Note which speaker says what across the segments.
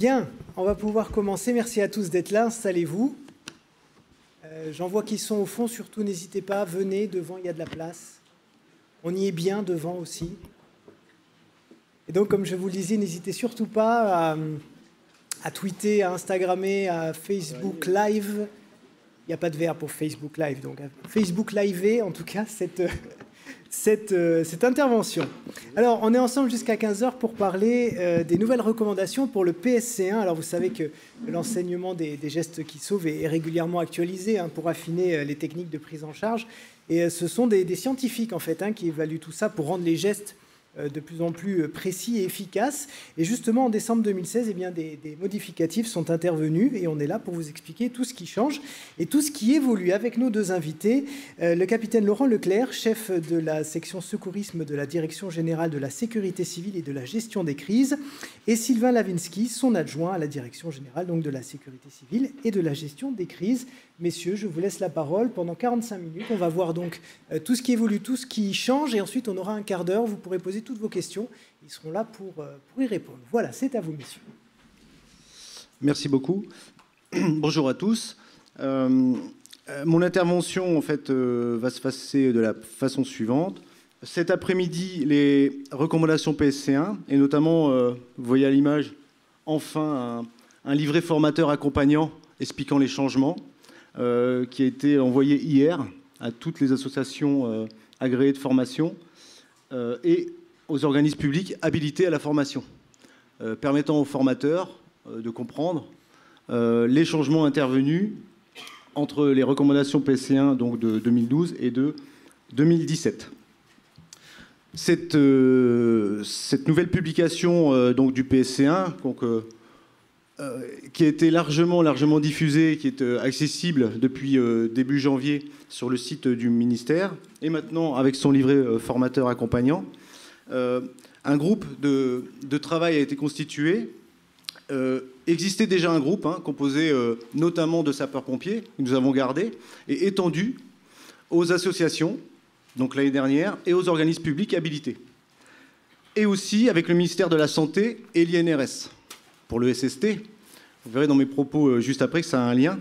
Speaker 1: Bien, on va pouvoir commencer. Merci à tous d'être là. Installez-vous. J'en vois qui sont au fond. Surtout, n'hésitez pas. Venez, devant, il y a de la place. On y est bien devant aussi. Et donc, comme je vous le disais, n'hésitez surtout pas à tweeter, à Instagrammer, à Facebook Live. Il n'y a pas de verbe pour Facebook Live. Donc, à Facebook Live, en tout cas, cette intervention. Alors, on est ensemble jusqu'à 15h pour parler des nouvelles recommandations pour le PSC1. Alors, vous savez que l'enseignement des gestes qui sauvent est régulièrement actualisé pour affiner les techniques de prise en charge. Et ce sont des scientifiques, en fait, qui évaluent tout ça pour rendre les gestes de plus en plus précis et efficaces. Et justement, en décembre 2016, eh bien, des modificatifs sont intervenus et on est là pour vous expliquer tout ce qui change et tout ce qui évolue. Avec nos deux invités, le capitaine Laurent Leclerc, chef de la section secourisme de la Direction générale de la sécurité civile et de la gestion des crises, et Sylvain Lavinsky, son adjoint à la Direction générale donc, de la sécurité civile et de la gestion des crises. Messieurs, je vous laisse la parole pendant 45 minutes. On va voir donc tout ce qui évolue, tout ce qui change, et ensuite on aura un quart d'heure. Vous pourrez poser toutes vos questions. Ils seront là pour y répondre. Voilà, c'est à vous, messieurs.
Speaker 2: Merci beaucoup. Bonjour à tous. Mon intervention, en fait, va se passer de la façon suivante. Cet après-midi, les recommandations PSC1, et notamment, vous voyez à l'image, enfin, un livret formateur accompagnant expliquant les changements, qui a été envoyé hier à toutes les associations agréées de formation et aux organismes publics habilités à la formation, permettant aux formateurs de comprendre les changements intervenus entre les recommandations PSC1 donc de 2012 et de 2017. Cette nouvelle publication donc du PSC1, donc, qui a été largement diffusée, qui est accessible depuis début janvier sur le site du ministère, et maintenant avec son livret formateur accompagnant. Un groupe de travail a été constitué. Existait déjà un groupe composé notamment de sapeurs-pompiers, que nous avons gardé, et étendu aux associations, donc l'année dernière, et aux organismes publics habilités. Et aussi avec le ministère de la Santé et l'INRS. Pour le SST, vous verrez dans mes propos juste après que ça a un lien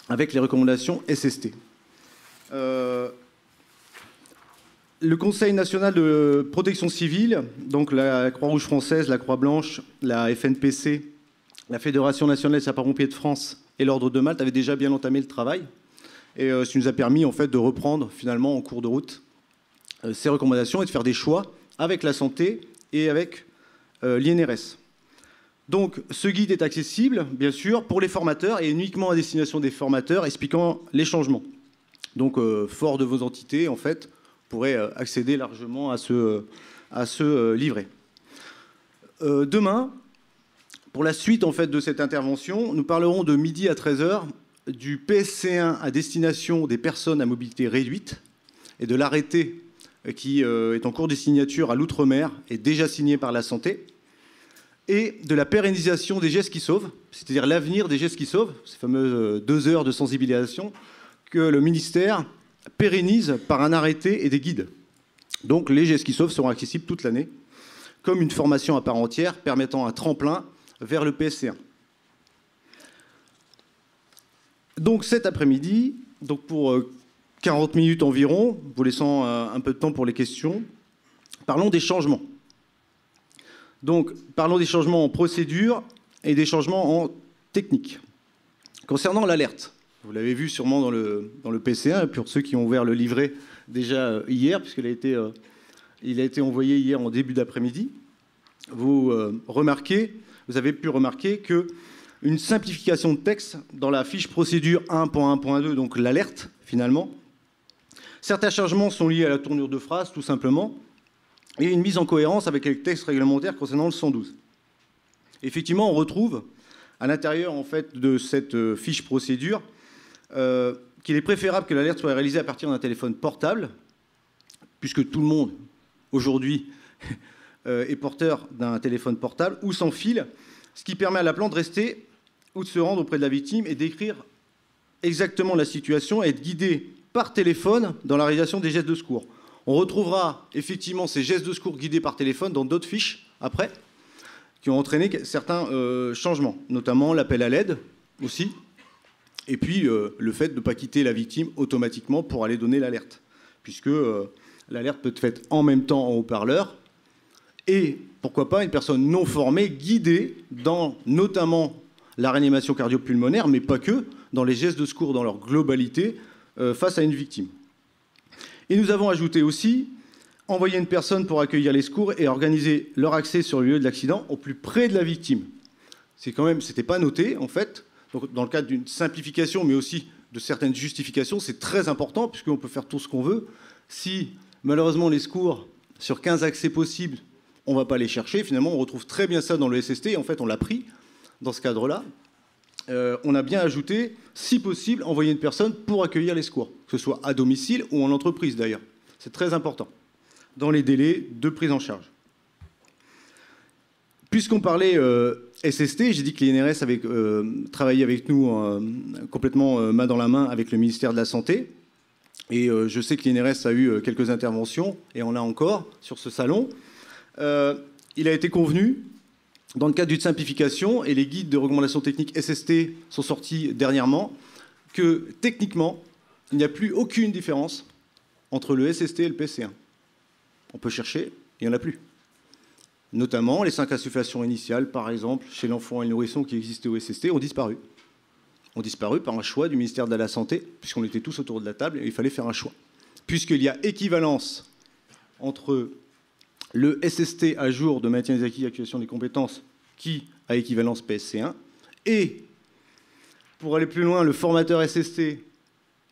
Speaker 2: avec les recommandations SST. Le Conseil national de protection civile, donc la Croix-Rouge française, la Croix-Blanche, la FNPC, la Fédération nationale des sapeurs-pompiers de France et l'Ordre de Malte avaient déjà bien entamé le travail. Et ce qui nous a permis en fait, de reprendre finalement en cours de route ces recommandations et de faire des choix avec la santé et avec l'INRS. Donc ce guide est accessible, bien sûr, pour les formateurs et uniquement à destination des formateurs expliquant les changements. Donc fort de vos entités, en fait, pourrez accéder largement à ce livret. Demain, pour la suite en fait, de cette intervention, nous parlerons de midi à 13h du PSC1 à destination des personnes à mobilité réduite et de l'arrêté qui est en cours de signature à l'outre-mer et déjà signé par la santé, et de la pérennisation des gestes qui sauvent, c'est-à-dire l'avenir des gestes qui sauvent, ces fameuses 2 heures de sensibilisation que le ministère pérennise par un arrêté et des guides. Donc les gestes qui sauvent seront accessibles toute l'année, comme une formation à part entière permettant un tremplin vers le PSC1. Donc cet après-midi, donc pour 40 minutes environ, vous laissant un peu de temps pour les questions, parlons des changements. Donc parlons des changements en procédure et des changements en technique. Concernant l'alerte, vous l'avez vu sûrement dans le PSC1, pour ceux qui ont ouvert le livret déjà hier, puisqu'il a été envoyé hier en début d'après-midi, vous avez pu remarquer qu'une simplification de texte dans la fiche procédure 1.1.2, donc l'alerte finalement. Certains changements sont liés à la tournure de phrase, tout simplement, et une mise en cohérence avec les textes réglementaires concernant le 112. Effectivement, on retrouve à l'intérieur en fait, de cette fiche procédure qu'il est préférable que l'alerte soit réalisée à partir d'un téléphone portable, puisque tout le monde, aujourd'hui, est porteur d'un téléphone portable ou sans fil, ce qui permet à l'appelant de rester ou de se rendre auprès de la victime et d'écrire exactement la situation et être guidé par téléphone dans la réalisation des gestes de secours. On retrouvera effectivement ces gestes de secours guidés par téléphone dans d'autres fiches après. qui ont entraîné certains changements, notamment l'appel à l'aide aussi, et puis le fait de ne pas quitter la victime automatiquement pour aller donner l'alerte, puisque l'alerte peut être faite en même temps en haut-parleur, et pourquoi pas une personne non formée, guidée dans notamment la réanimation cardio-pulmonaire, mais pas que, dans les gestes de secours dans leur globalité face à une victime. Et nous avons ajouté aussi envoyer une personne pour accueillir les secours et organiser leur accès sur le lieu de l'accident au plus près de la victime. C'était pas noté en fait. Donc, dans le cadre d'une simplification, mais aussi de certaines justifications, c'est très important puisqu'on peut faire tout ce qu'on veut. Si malheureusement les secours sur 15 accès possibles, on ne va pas les chercher. Finalement, on retrouve très bien ça dans le SST. Et en fait, on l'a pris dans ce cadre-là. On a bien ajouté, si possible, envoyer une personne pour accueillir les secours, que ce soit à domicile ou en entreprise d'ailleurs. C'est très important dans les délais de prise en charge. Puisqu'on parlait SST, j'ai dit que l'INRS avait travaillé avec nous complètement main dans la main avec le ministère de la Santé. Et je sais que l'INRS a eu quelques interventions, et on a encore sur ce salon. Il a été convenu, dans le cadre d'une simplification, et les guides de recommandation technique SST sont sortis dernièrement, que techniquement, il n'y a plus aucune différence entre le SST et le PC1. On peut chercher, il n'y en a plus. Notamment, les 5 insufflations initiales, par exemple, chez l'enfant et le nourrisson qui existaient au SST, ont disparu. Ont disparu par un choix du ministère de la Santé, puisqu'on était tous autour de la table et il fallait faire un choix. Puisqu'il y a équivalence entre le SST à jour de maintien des acquis et actualisation des compétences, qui a équivalence PSC1, et, pour aller plus loin, le formateur SST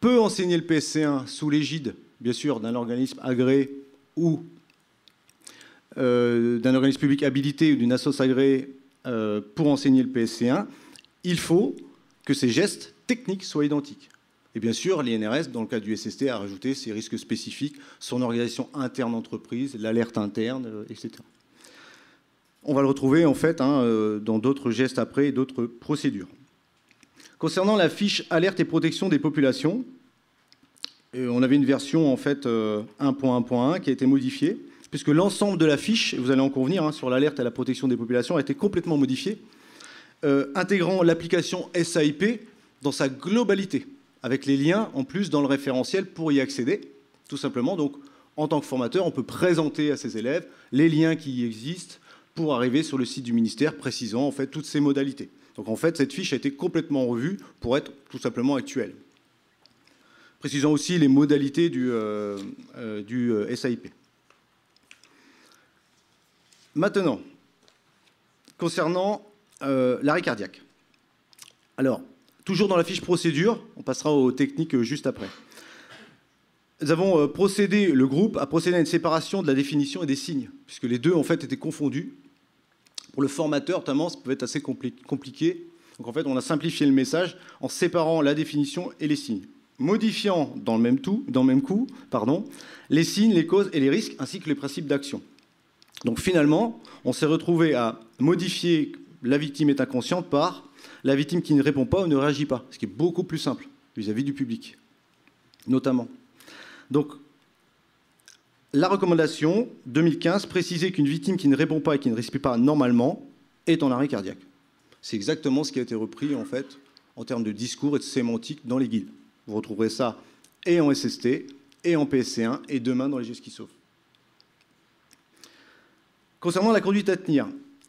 Speaker 2: peut enseigner le PSC1 sous l'égide, bien sûr, d'un organisme agréé ou d'un organisme public habilité ou d'une assoce agréée pour enseigner le PSC1, il faut que ces gestes techniques soient identiques. Et bien sûr, l'INRS, dans le cas du SST, a rajouté ses risques spécifiques, son organisation interne entreprise, l'alerte interne, etc. On va le retrouver en fait dans d'autres gestes après et d'autres procédures. Concernant la fiche alerte et protection des populations, on avait une version en fait 1.1.1 qui a été modifiée, puisque l'ensemble de la fiche, et vous allez en convenir, sur l'alerte et la protection des populations, a été complètement modifiée, intégrant l'application SAIP dans sa globalité, avec les liens en plus dans le référentiel pour y accéder, tout simplement. Donc, en tant que formateur, on peut présenter à ses élèves les liens qui y existent pour arriver sur le site du ministère, précisant en fait toutes ces modalités. Donc, en fait, cette fiche a été complètement revue pour être tout simplement actuelle. Précisant aussi les modalités du SAIP. Maintenant, concernant l'arrêt cardiaque. Alors, toujours dans la fiche procédure, on passera aux techniques juste après. Nous avons procédé, le groupe a procédé à une séparation de la définition et des signes, puisque les deux en fait étaient confondus. Pour le formateur, notamment, ça peut être assez compliqué. Donc en fait, on a simplifié le message en séparant la définition et les signes, modifiant dans le même coup, les signes, les causes et les risques, ainsi que les principes d'action. Donc finalement, on s'est retrouvé à modifier la victime est inconsciente par la victime qui ne répond pas ou ne réagit pas, ce qui est beaucoup plus simple vis-à-vis du public, notamment. Donc, la recommandation 2015 précisait qu'une victime qui ne répond pas et qui ne respire pas normalement est en arrêt cardiaque. C'est exactement ce qui a été repris, en fait, en termes de discours et de sémantique dans les guides. Vous retrouverez ça et en SST, et en PSC1, et demain dans les gestes qui sauvent. Concernant la conduite à tenir,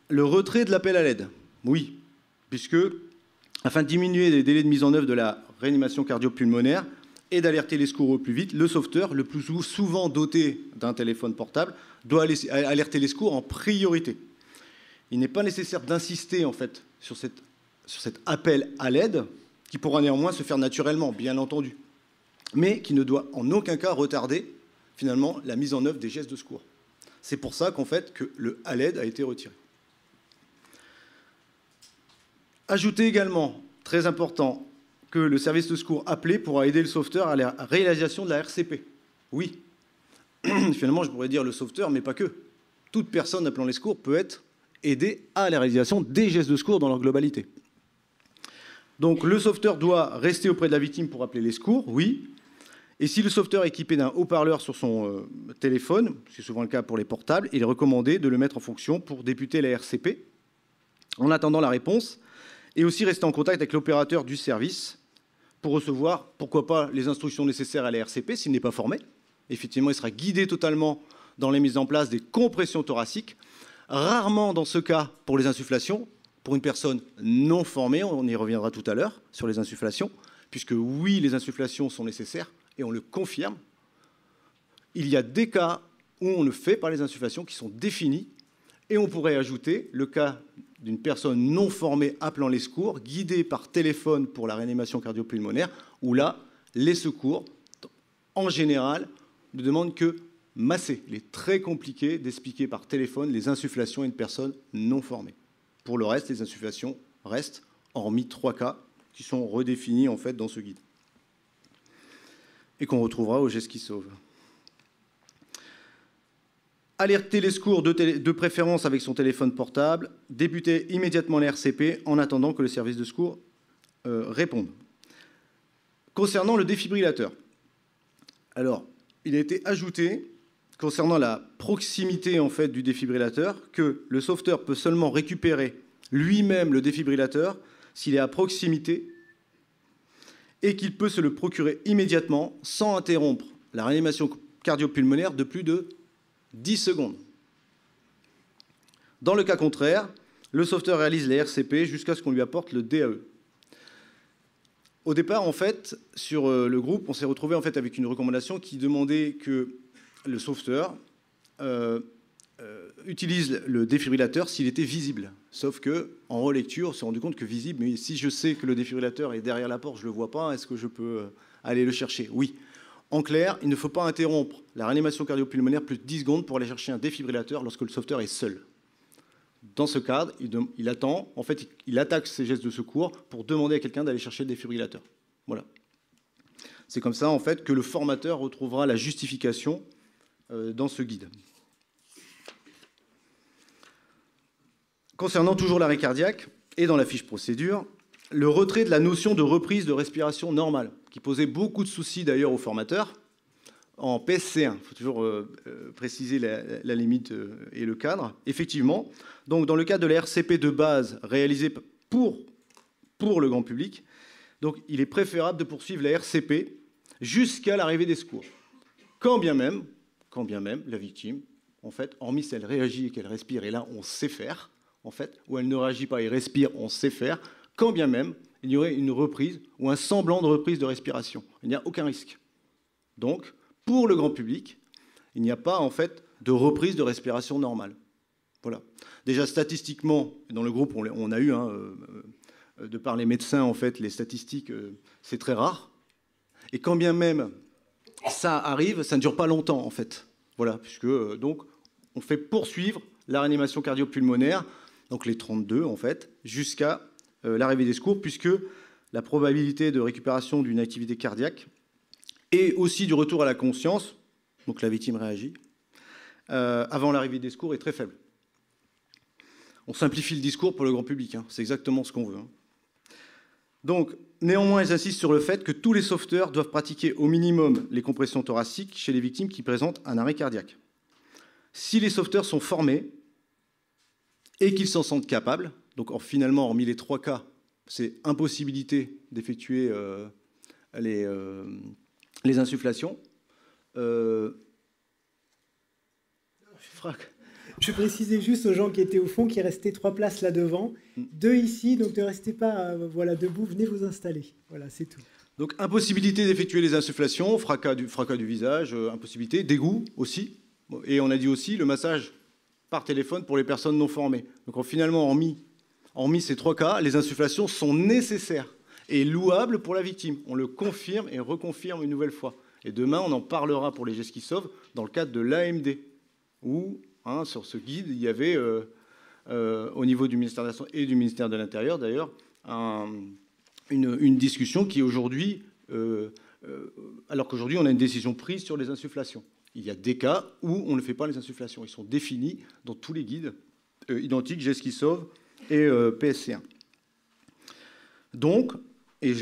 Speaker 2: le retrait de l'appel à l'aide, oui, puisque, afin de diminuer les délais de mise en œuvre de la réanimation cardio-pulmonaire et d'alerter les secours au plus vite, le sauveteur, le plus souvent doté d'un téléphone portable, doit alerter les secours en priorité. Il n'est pas nécessaire d'insister en fait sur cet appel à l'aide, qui pourra néanmoins se faire naturellement, bien entendu, mais qui ne doit en aucun cas retarder finalement la mise en œuvre des gestes de secours. C'est pour ça qu'en fait que le à l'aide a été retiré. Ajoutez également, très important, que le service de secours appelé pourra aider le sauveteur à la réalisation de la RCP. Oui, finalement je pourrais dire le sauveteur, mais pas que. Toute personne appelant les secours peut être aidée à la réalisation des gestes de secours dans leur globalité. Donc le sauveteur doit rester auprès de la victime pour appeler les secours, oui. Et si le sauveteur est équipé d'un haut-parleur sur son téléphone, c'est souvent le cas pour les portables, il est recommandé de le mettre en fonction pour débuter la RCP, en attendant la réponse, et aussi rester en contact avec l'opérateur du service pour recevoir, pourquoi pas, les instructions nécessaires à la RCP s'il n'est pas formé. Effectivement, il sera guidé totalement dans la mise en place des compressions thoraciques, rarement dans ce cas pour les insufflations, pour une personne non formée, on y reviendra tout à l'heure sur les insufflations, puisque oui, les insufflations sont nécessaires, et on le confirme. Il y a des cas où on ne fait pas les insufflations qui sont définis, et on pourrait ajouter le cas d'une personne non formée appelant les secours, guidée par téléphone pour la réanimation cardio-pulmonaire, où là, les secours, en général, ne demandent que masser. Il est très compliqué d'expliquer par téléphone les insufflations à une personne non formée. Pour le reste, les insufflations restent, hormis 3 cas qui sont redéfinis en fait dans ce guide et qu'on retrouvera au geste qui sauve. Alerter les secours de préférence avec son téléphone portable, débuter immédiatement la RCP en attendant que le service de secours réponde. Concernant le défibrillateur, alors, il a été ajouté, concernant la proximité en fait, du défibrillateur, que le sauveteur peut seulement récupérer lui-même le défibrillateur s'il est à proximité et qu'il peut se le procurer immédiatement sans interrompre la réanimation cardio-pulmonaire de plus de 10 secondes. Dans le cas contraire, le sauveteur réalise les RCP jusqu'à ce qu'on lui apporte le DAE. Au départ, en fait, sur le groupe, on s'est retrouvé en fait, avec une recommandation qui demandait que le sauveteur utilise le défibrillateur s'il était visible. Sauf qu'en relecture, on s'est rendu compte que visible, mais si je sais que le défibrillateur est derrière la porte, je ne le vois pas, est-ce que je peux aller le chercher? Oui. En clair, il ne faut pas interrompre la réanimation cardio-pulmonaire plus de 10 secondes pour aller chercher un défibrillateur lorsque le sauveteur est seul. Dans ce cadre, il attend, en fait, il attaque ses gestes de secours pour demander à quelqu'un d'aller chercher le défibrillateur. Voilà. C'est comme ça, en fait, que le formateur retrouvera la justification dans ce guide. Concernant toujours l'arrêt cardiaque, et dans la fiche procédure, le retrait de la notion de reprise de respiration normale, qui posait beaucoup de soucis d'ailleurs aux formateurs, en PSC1. Il faut toujours préciser la limite et le cadre. Effectivement, donc dans le cadre de la RCP de base réalisée pour le grand public, donc il est préférable de poursuivre la RCP jusqu'à l'arrivée des secours. Quand bien même la victime, en fait, hormis si elle réagit et qu'elle respire, et là on sait faire, en fait, ou elle ne réagit pas et respire, on sait faire, quand bien même il y aurait une reprise ou un semblant de reprise de respiration. Il n'y a aucun risque. Donc, pour le grand public, il n'y a pas en fait de reprise de respiration normale. Voilà. Déjà statistiquement, dans le groupe, on a eu, de par les médecins, en fait, les statistiques, c'est très rare. Et quand bien même ça arrive, ça ne dure pas longtemps, en fait. Voilà, puisque donc on fait poursuivre la réanimation cardio-pulmonaire, donc les 32 en fait, jusqu'à l'arrivée des secours, puisque la probabilité de récupération d'une activité cardiaque et aussi du retour à la conscience, donc la victime réagit, avant l'arrivée des secours est très faible. On simplifie le discours pour le grand public, hein, c'est exactement ce qu'on veut. Hein. Donc, néanmoins, ils insistent sur le fait que tous les sauveteurs doivent pratiquer au minimum les compressions thoraciques chez les victimes qui présentent un arrêt cardiaque. Si les sauveteurs sont formés et qu'ils s'en sentent capables, donc finalement, hormis les 3 cas, c'est impossibilité d'effectuer les insufflations.
Speaker 1: Je précisais juste aux gens qui étaient au fond qu'il restait 3 places là devant, 2 ici, donc ne restez pas voilà, debout, venez vous installer. Voilà, c'est tout.
Speaker 2: Donc impossibilité d'effectuer les insufflations, fracas du visage, impossibilité, dégoût aussi. Et on a dit aussi le massage par téléphone pour les personnes non formées. Donc finalement, hormis ces 3 cas, les insufflations sont nécessaires et louables pour la victime. On le confirme et reconfirme une nouvelle fois. Et demain, on en parlera pour les gestes qui sauvent dans le cadre de l'AMD, où sur ce guide, il y avait au niveau du ministère de la Santé et du ministère de l'Intérieur, d'ailleurs, une discussion qui aujourd'hui, alors qu'aujourd'hui, on a une décision prise sur les insufflations. Il y a des cas où on ne fait pas les insufflations. Ils sont définis dans tous les guides identiques, gestes qui sauvent et PSC1. Donc, et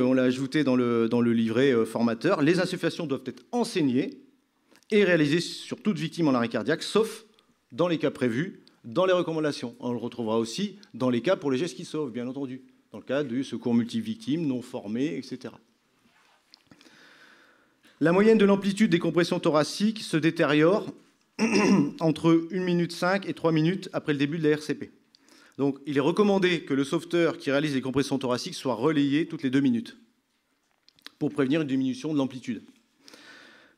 Speaker 2: on l'a ajouté dans le livret formateur, les insufflations doivent être enseignées et réalisées sur toute victime en arrêt cardiaque, sauf dans les cas prévus dans les recommandations. On le retrouvera aussi dans les cas pour les gestes qui sauvent, bien entendu, dans le cas du secours multivictime, non formé, etc. La moyenne de l'amplitude des compressions thoraciques se détériore entre 1 minute 5 et 3 minutes après le début de la RCP. Donc, il est recommandé que le sauveteur qui réalise les compressions thoraciques soit relayé toutes les 2 minutes pour prévenir une diminution de l'amplitude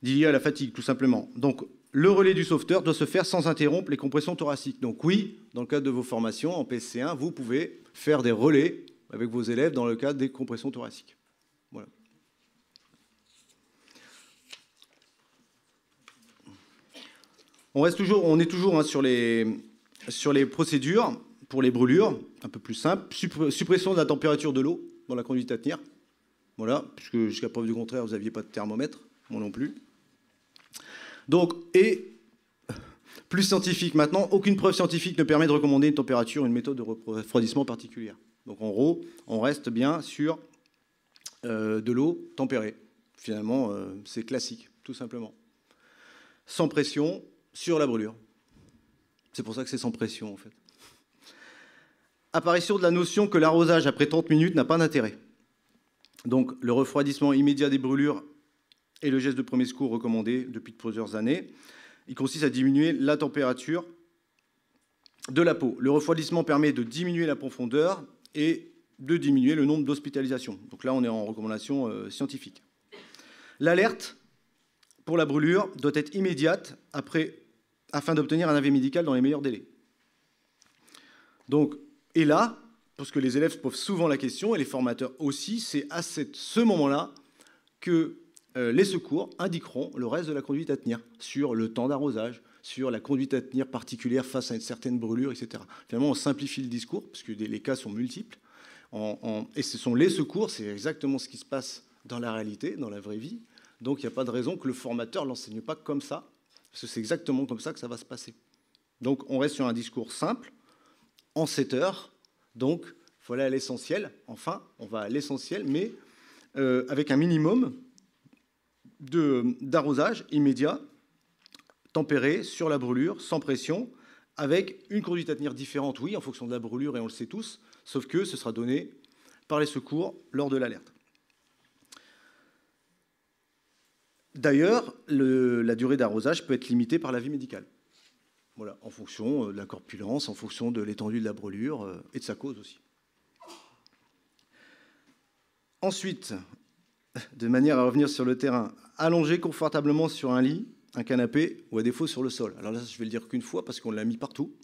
Speaker 2: liée à la fatigue, tout simplement. Donc, le relais du sauveteur doit se faire sans interrompre les compressions thoraciques. Donc oui, dans le cadre de vos formations en PSC1, vous pouvez faire des relais avec vos élèves dans le cadre des compressions thoraciques. Voilà. On est toujours sur les procédures pour les brûlures, un peu plus simple. Suppression de la température de l'eau dans la conduite à tenir. Voilà, puisque jusqu'à preuve du contraire, vous n'aviez pas de thermomètre, moi non plus. Donc, et plus scientifique maintenant, aucune preuve scientifique ne permet de recommander une température, une méthode de refroidissement particulière. Donc en gros, on reste bien sur de l'eau tempérée. Finalement, c'est classique, tout simplement. Sans pression sur la brûlure. C'est pour ça que c'est sans pression, en fait. Apparition de la notion que l'arrosage après 30 minutes n'a pas d'intérêt. Donc le refroidissement immédiat des brûlures est le geste de premier secours recommandé depuis plusieurs années. Il consiste à diminuer la température de la peau. Le refroidissement permet de diminuer la profondeur et de diminuer le nombre d'hospitalisations. Donc là, on est en recommandation scientifique. L'alerte pour la brûlure doit être immédiate afin d'obtenir un avis médical dans les meilleurs délais. Donc, et là, parce que les élèves se posent souvent la question, et les formateurs aussi, c'est à ce moment-là que les secours indiqueront le reste de la conduite à tenir sur le temps d'arrosage, sur la conduite à tenir particulière face à une certaine brûlure, etc. Finalement, on simplifie le discours, parce que les cas sont multiples. Et ce sont les secours, c'est exactement ce qui se passe dans la réalité, dans la vraie vie. Donc, il n'y a pas de raison que le formateur ne l'enseigne pas comme ça, parce que c'est exactement comme ça que ça va se passer. Donc, on reste sur un discours simple, en 7 heures. Donc, il faut aller à l'essentiel. Enfin, on va à l'essentiel, mais avec un minimum d'arrosage immédiat, tempéré, sur la brûlure, sans pression, avec une conduite à tenir différente, oui, en fonction de la brûlure, et on le sait tous, sauf que ce sera donné par les secours lors de l'alerte. D'ailleurs, la durée d'arrosage peut être limitée par l'avis médical. Voilà, en fonction de la corpulence, en fonction de l'étendue de la brûlure et de sa cause aussi. Ensuite, de manière à revenir sur le terrain, allonger confortablement sur un lit, un canapé ou à défaut sur le sol. Alors là, je vais le dire qu'une fois parce qu'on l'a mis partout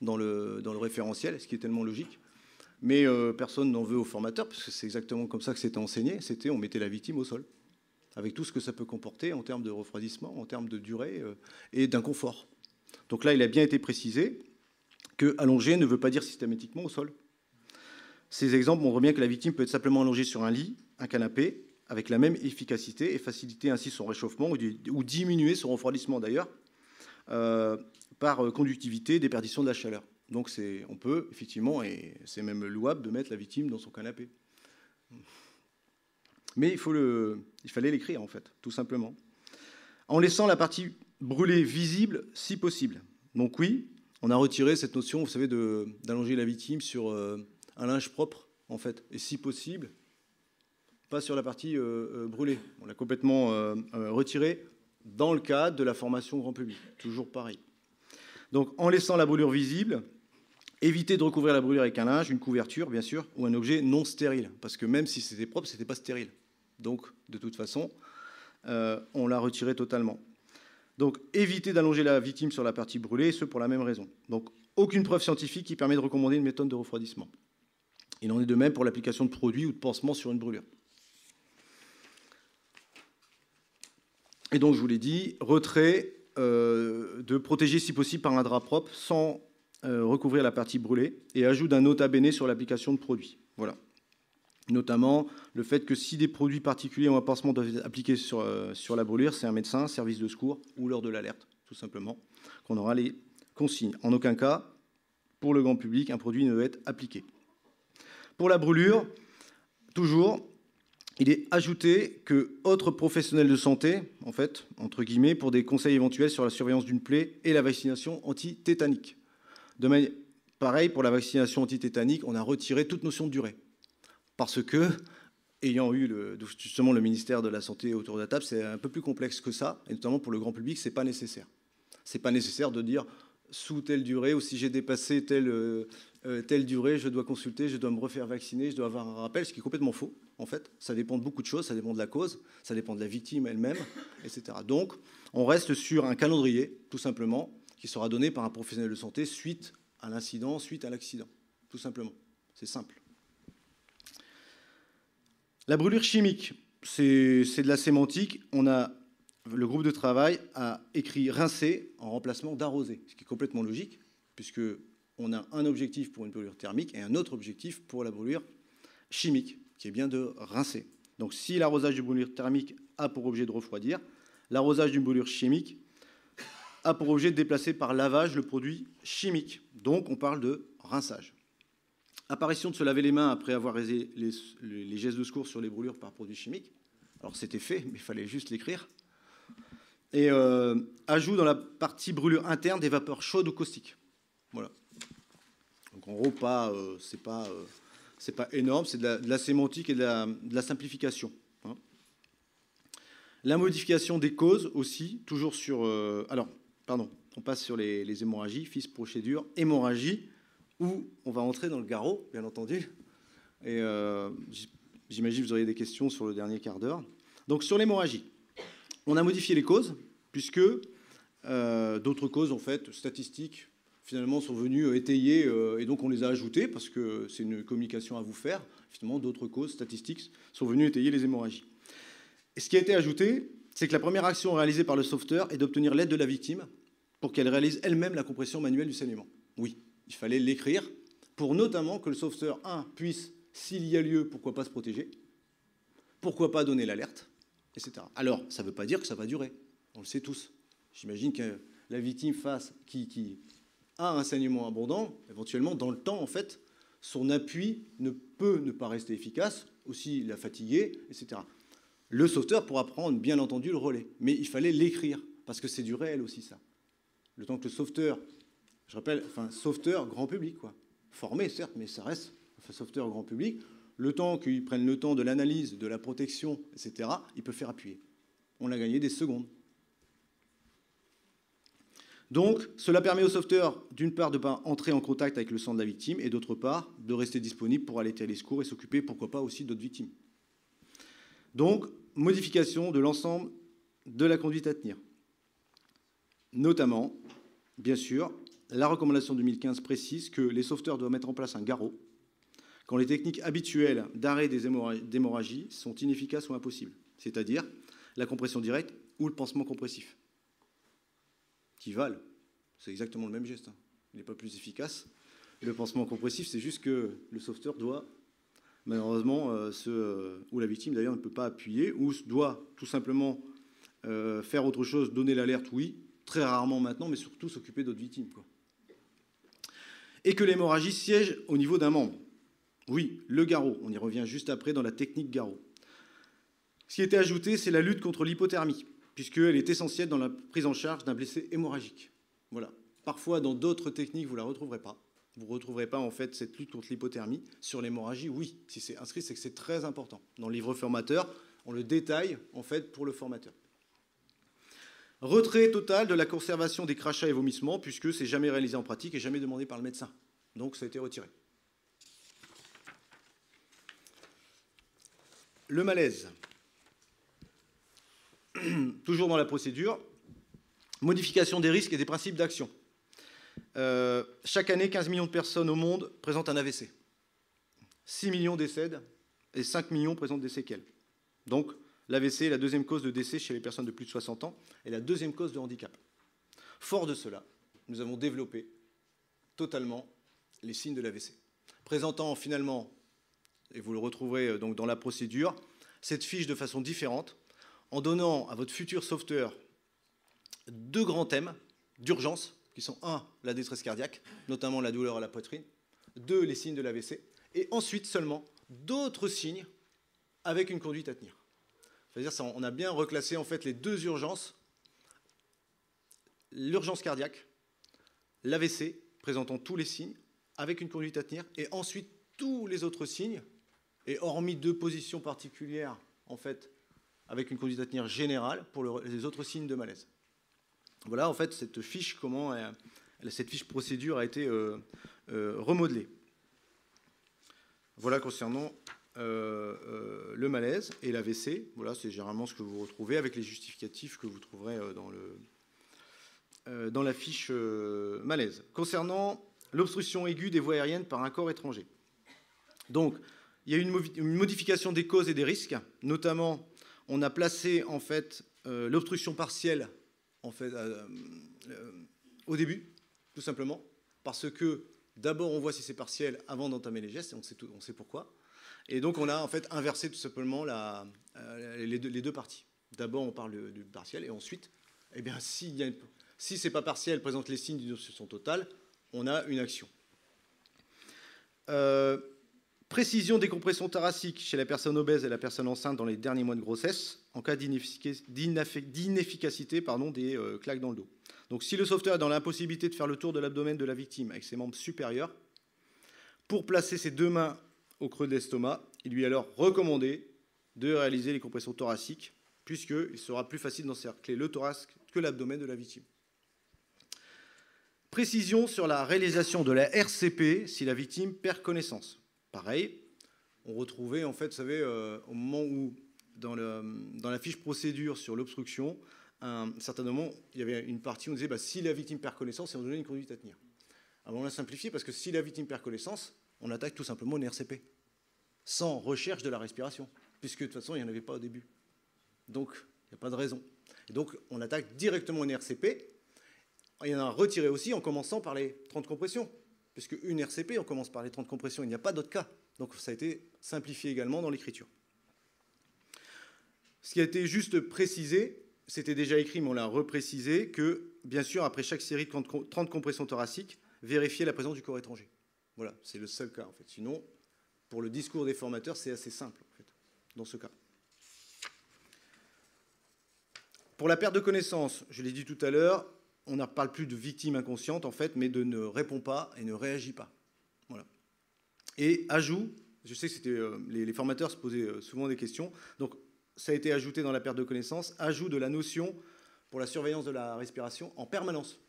Speaker 2: dans le référentiel, ce qui est tellement logique. Mais personne n'en veut au formateur parce que c'est exactement comme ça que c'était enseigné. C'était on mettait la victime au sol, avec tout ce que ça peut comporter en termes de refroidissement, en termes de durée et d'inconfort. Donc là, il a bien été précisé que allonger ne veut pas dire systématiquement au sol. Ces exemples montrent bien que la victime peut être simplement allongée sur un lit, un canapé, avec la même efficacité et faciliter ainsi son réchauffement ou diminuer son refroidissement d'ailleurs par conductivité, déperdition de la chaleur. Donc on peut effectivement, et c'est même louable, de mettre la victime dans son canapé. Mais il fallait l'écrire en fait, tout simplement. En laissant la partie brûlée visible si possible. Donc oui, on a retiré cette notion, vous savez, d'allonger la victime sur un linge propre, en fait, et si possible, pas sur la partie brûlée. On l'a complètement retiré dans le cadre de la formation grand public. Toujours pareil. Donc, en laissant la brûlure visible, éviter de recouvrir la brûlure avec un linge, une couverture, bien sûr, ou un objet non stérile. Parce que même si c'était propre, ce n'était pas stérile. Donc, de toute façon, on l'a retiré totalement. Donc, éviter d'allonger la victime sur la partie brûlée, et ce pour la même raison. Donc, aucune preuve scientifique qui permet de recommander une méthode de refroidissement. Il en est de même pour l'application de produits ou de pansements sur une brûlure. Et donc, je vous l'ai dit, retrait de protéger si possible par un drap propre sans recouvrir la partie brûlée et ajout d'un nota bene sur l'application de produits. Voilà. Notamment le fait que si des produits particuliers ou un pansement doivent être appliqués sur la brûlure, c'est un médecin, service de secours ou lors de l'alerte, tout simplement, qu'on aura les consignes. En aucun cas, pour le grand public, un produit ne doit être appliqué. Pour la brûlure, toujours, il est ajouté que autres professionnels de santé, en fait, entre guillemets, pour des conseils éventuels sur la surveillance d'une plaie et la vaccination anti-tétanique. Pareil, pour la vaccination antitétanique, on a retiré toute notion de durée. Parce que, ayant eu justement le ministère de la Santé autour de la table, c'est un peu plus complexe que ça, et notamment pour le grand public, ce n'est pas nécessaire. Ce n'est pas nécessaire de dire sous telle durée, ou si j'ai dépassé telle durée, je dois consulter, je dois me refaire vacciner, je dois avoir un rappel, ce qui est complètement faux, en fait. Ça dépend de beaucoup de choses, ça dépend de la cause, ça dépend de la victime elle-même, etc. Donc, on reste sur un calendrier, tout simplement, qui sera donné par un professionnel de santé suite à l'incident, suite à l'accident, tout simplement. C'est simple. La brûlure chimique, c'est de la sémantique. Le groupe de travail a écrit rincer en remplacement d'arroser, ce qui est complètement logique, puisqu'on a un objectif pour une brûlure thermique et un autre objectif pour la brûlure chimique, qui est bien de rincer. Donc si l'arrosage d'une brûlure thermique a pour objet de refroidir, l'arrosage d'une brûlure chimique a pour objet de déplacer par lavage le produit chimique. Donc on parle de rinçage. Apparition de se laver les mains après avoir réalisé les gestes de secours sur les brûlures par produits chimiques. Alors c'était fait, mais il fallait juste l'écrire. Et ajout dans la partie brûlure interne des vapeurs chaudes ou caustiques. Voilà. Donc en gros, c'est pas énorme, c'est de la sémantique et de la simplification. Hein. La modification des causes aussi, toujours sur... on passe sur les hémorragies, FIS procédure, hémorragie, où on va entrer dans le garrot, bien entendu. Et j'imagine que vous auriez des questions sur le dernier quart d'heure. Donc sur l'hémorragie. On a modifié les causes, puisque d'autres causes, en fait, statistiques, finalement, sont venues étayer, et donc on les a ajoutées, parce que c'est une communication à vous faire. Finalement, d'autres causes statistiques sont venues étayer les hémorragies. Et ce qui a été ajouté, c'est que la première action réalisée par le sauveteur est d'obtenir l'aide de la victime pour qu'elle réalise elle-même la compression manuelle du saignement. Oui, il fallait l'écrire, pour notamment que le sauveteur, puisse, s'il y a lieu, pourquoi pas se protéger, pourquoi pas donner l'alerte, etc. Alors, ça ne veut pas dire que ça va durer. On le sait tous. J'imagine que la victime qui a un saignement abondant, éventuellement, dans le temps, en fait, son appui ne peut ne pas rester efficace, aussi la fatiguer, etc. Le sauveteur pourra prendre, bien entendu, le relais. Mais il fallait l'écrire, parce que c'est du réel aussi, ça. Le temps que le sauveteur, je rappelle, sauveteur grand public, quoi. Formé, certes, mais ça reste sauveteur grand public. Le temps qu'il prenne le temps de l'analyse, de la protection, etc., il peut faire appuyer. On a gagné des secondes. Donc, cela permet au sauveteur, d'une part, de ne pas entrer en contact avec le sang de la victime, et d'autre part, de rester disponible pour allaiter les secours et s'occuper, pourquoi pas, aussi d'autres victimes. Donc, modification de l'ensemble de la conduite à tenir. Notamment, bien sûr, la recommandation 2015 précise que les sauveteurs doivent mettre en place un garrot quand les techniques habituelles d'arrêt d'hémorragie sont inefficaces ou impossibles, c'est-à-dire la compression directe ou le pansement compressif, qui valent. C'est exactement le même geste. Hein. Il n'est pas plus efficace. Et le pansement compressif, c'est juste que le sauveteur doit, malheureusement, ou la victime d'ailleurs ne peut pas appuyer, ou doit tout simplement faire autre chose, donner l'alerte, oui, très rarement maintenant, mais surtout s'occuper d'autres victimes, quoi. Et que l'hémorragie siège au niveau d'un membre. Oui, le garrot, on y revient juste après dans la technique garrot. Ce qui a été ajouté, c'est la lutte contre l'hypothermie, puisqu'elle est essentielle dans la prise en charge d'un blessé hémorragique. Voilà. Parfois, dans d'autres techniques, vous ne la retrouverez pas. Vous ne retrouverez pas, en fait, cette lutte contre l'hypothermie. Sur l'hémorragie, oui. Si c'est inscrit, c'est que c'est très important. Dans le livre formateur, on le détaille, en fait, pour le formateur. Retrait total de la conservation des crachats et vomissements, puisque c'est jamais réalisé en pratique et jamais demandé par le médecin. Donc, ça a été retiré. Le malaise. Toujours dans la procédure. Modification des risques et des principes d'action. Chaque année, 15 millions de personnes au monde présentent un AVC. 6 millions décèdent et 5 millions présentent des séquelles. Donc, l'AVC est la deuxième cause de décès chez les personnes de plus de 60 ans et la deuxième cause de handicap. Fort de cela, nous avons développé totalement les signes de l'AVC, présentant finalement, et vous le retrouverez donc dans la procédure, cette fiche de façon différente, en donnant à votre futur sauveteur 2 grands thèmes d'urgence, qui sont 1, la détresse cardiaque, notamment la douleur à la poitrine, 2, les signes de l'AVC, et ensuite seulement d'autres signes avec une conduite à tenir. C'est-à-dire qu'on a bien reclassé en fait les 2 urgences, l'urgence cardiaque, l'AVC présentant tous les signes, avec une conduite à tenir, et ensuite tous les autres signes, et hormis 2 positions particulières, en fait, avec une conduite à tenir générale pour les autres signes de malaise. Voilà, en fait, cette fiche procédure a été remodelée. Voilà concernant le malaise et l'AVC. Voilà, c'est généralement ce que vous retrouvez avec les justificatifs que vous trouverez dans la fiche malaise. Concernant l'obstruction aiguë des voies aériennes par un corps étranger. Donc, il y a eu une modification des causes et des risques. Notamment, on a placé en fait l'obstruction partielle en fait, au début, tout simplement, parce que d'abord on voit si c'est partiel avant d'entamer les gestes, et on sait pourquoi. Et donc on a en fait inversé tout simplement les deux parties. D'abord on parle du partiel, et ensuite, eh bien, si c'est pas partiel, présente les signes d'une obstruction totale, on a une action. Précision des compressions thoraciques chez la personne obèse et la personne enceinte dans les derniers mois de grossesse, en cas d'inefficacité des claques dans le dos. Donc si le sauveteur est dans l'impossibilité de faire le tour de l'abdomen de la victime avec ses membres supérieurs, pour placer ses 2 mains au creux de l'estomac, il lui est alors recommandé de réaliser les compressions thoraciques, puisqu'il sera plus facile d'encercler le thorax que l'abdomen de la victime. Précision sur la réalisation de la RCP si la victime perd connaissance. Pareil, on retrouvait, en fait, vous savez, au moment où, dans la fiche procédure sur l'obstruction, à un certain moment, il y avait une partie où on disait si la victime perd connaissance, on donnait une conduite à tenir. Alors on l'a simplifié parce que si la victime perd connaissance, on attaque tout simplement une RCP, sans recherche de la respiration, puisque de toute façon, il n'y en avait pas au début. Donc, il n'y a pas de raison. Et donc, on attaque directement une RCP. Il y en a retiré aussi en commençant par les 30 compressions. Puisque une RCP, on commence par les 30 compressions, il n'y a pas d'autre cas. Donc ça a été simplifié également dans l'écriture. Ce qui a été juste précisé, c'était déjà écrit, mais on l'a reprécisé, que, bien sûr, après chaque série de 30 compressions thoraciques, vérifier la présence du corps étranger. Voilà, c'est le seul cas, en fait. Sinon, pour le discours des formateurs, c'est assez simple, en fait, dans ce cas. Pour la perte de connaissance, je l'ai dit tout à l'heure, on ne parle plus de victime inconsciente, en fait, mais de ne répond pas et ne réagit pas. Voilà. Et ajout, je sais que c'était, les formateurs se posaient souvent des questions, donc ça a été ajouté dans la perte de connaissance, ajout de la notion pour la surveillance de la respiration en permanence.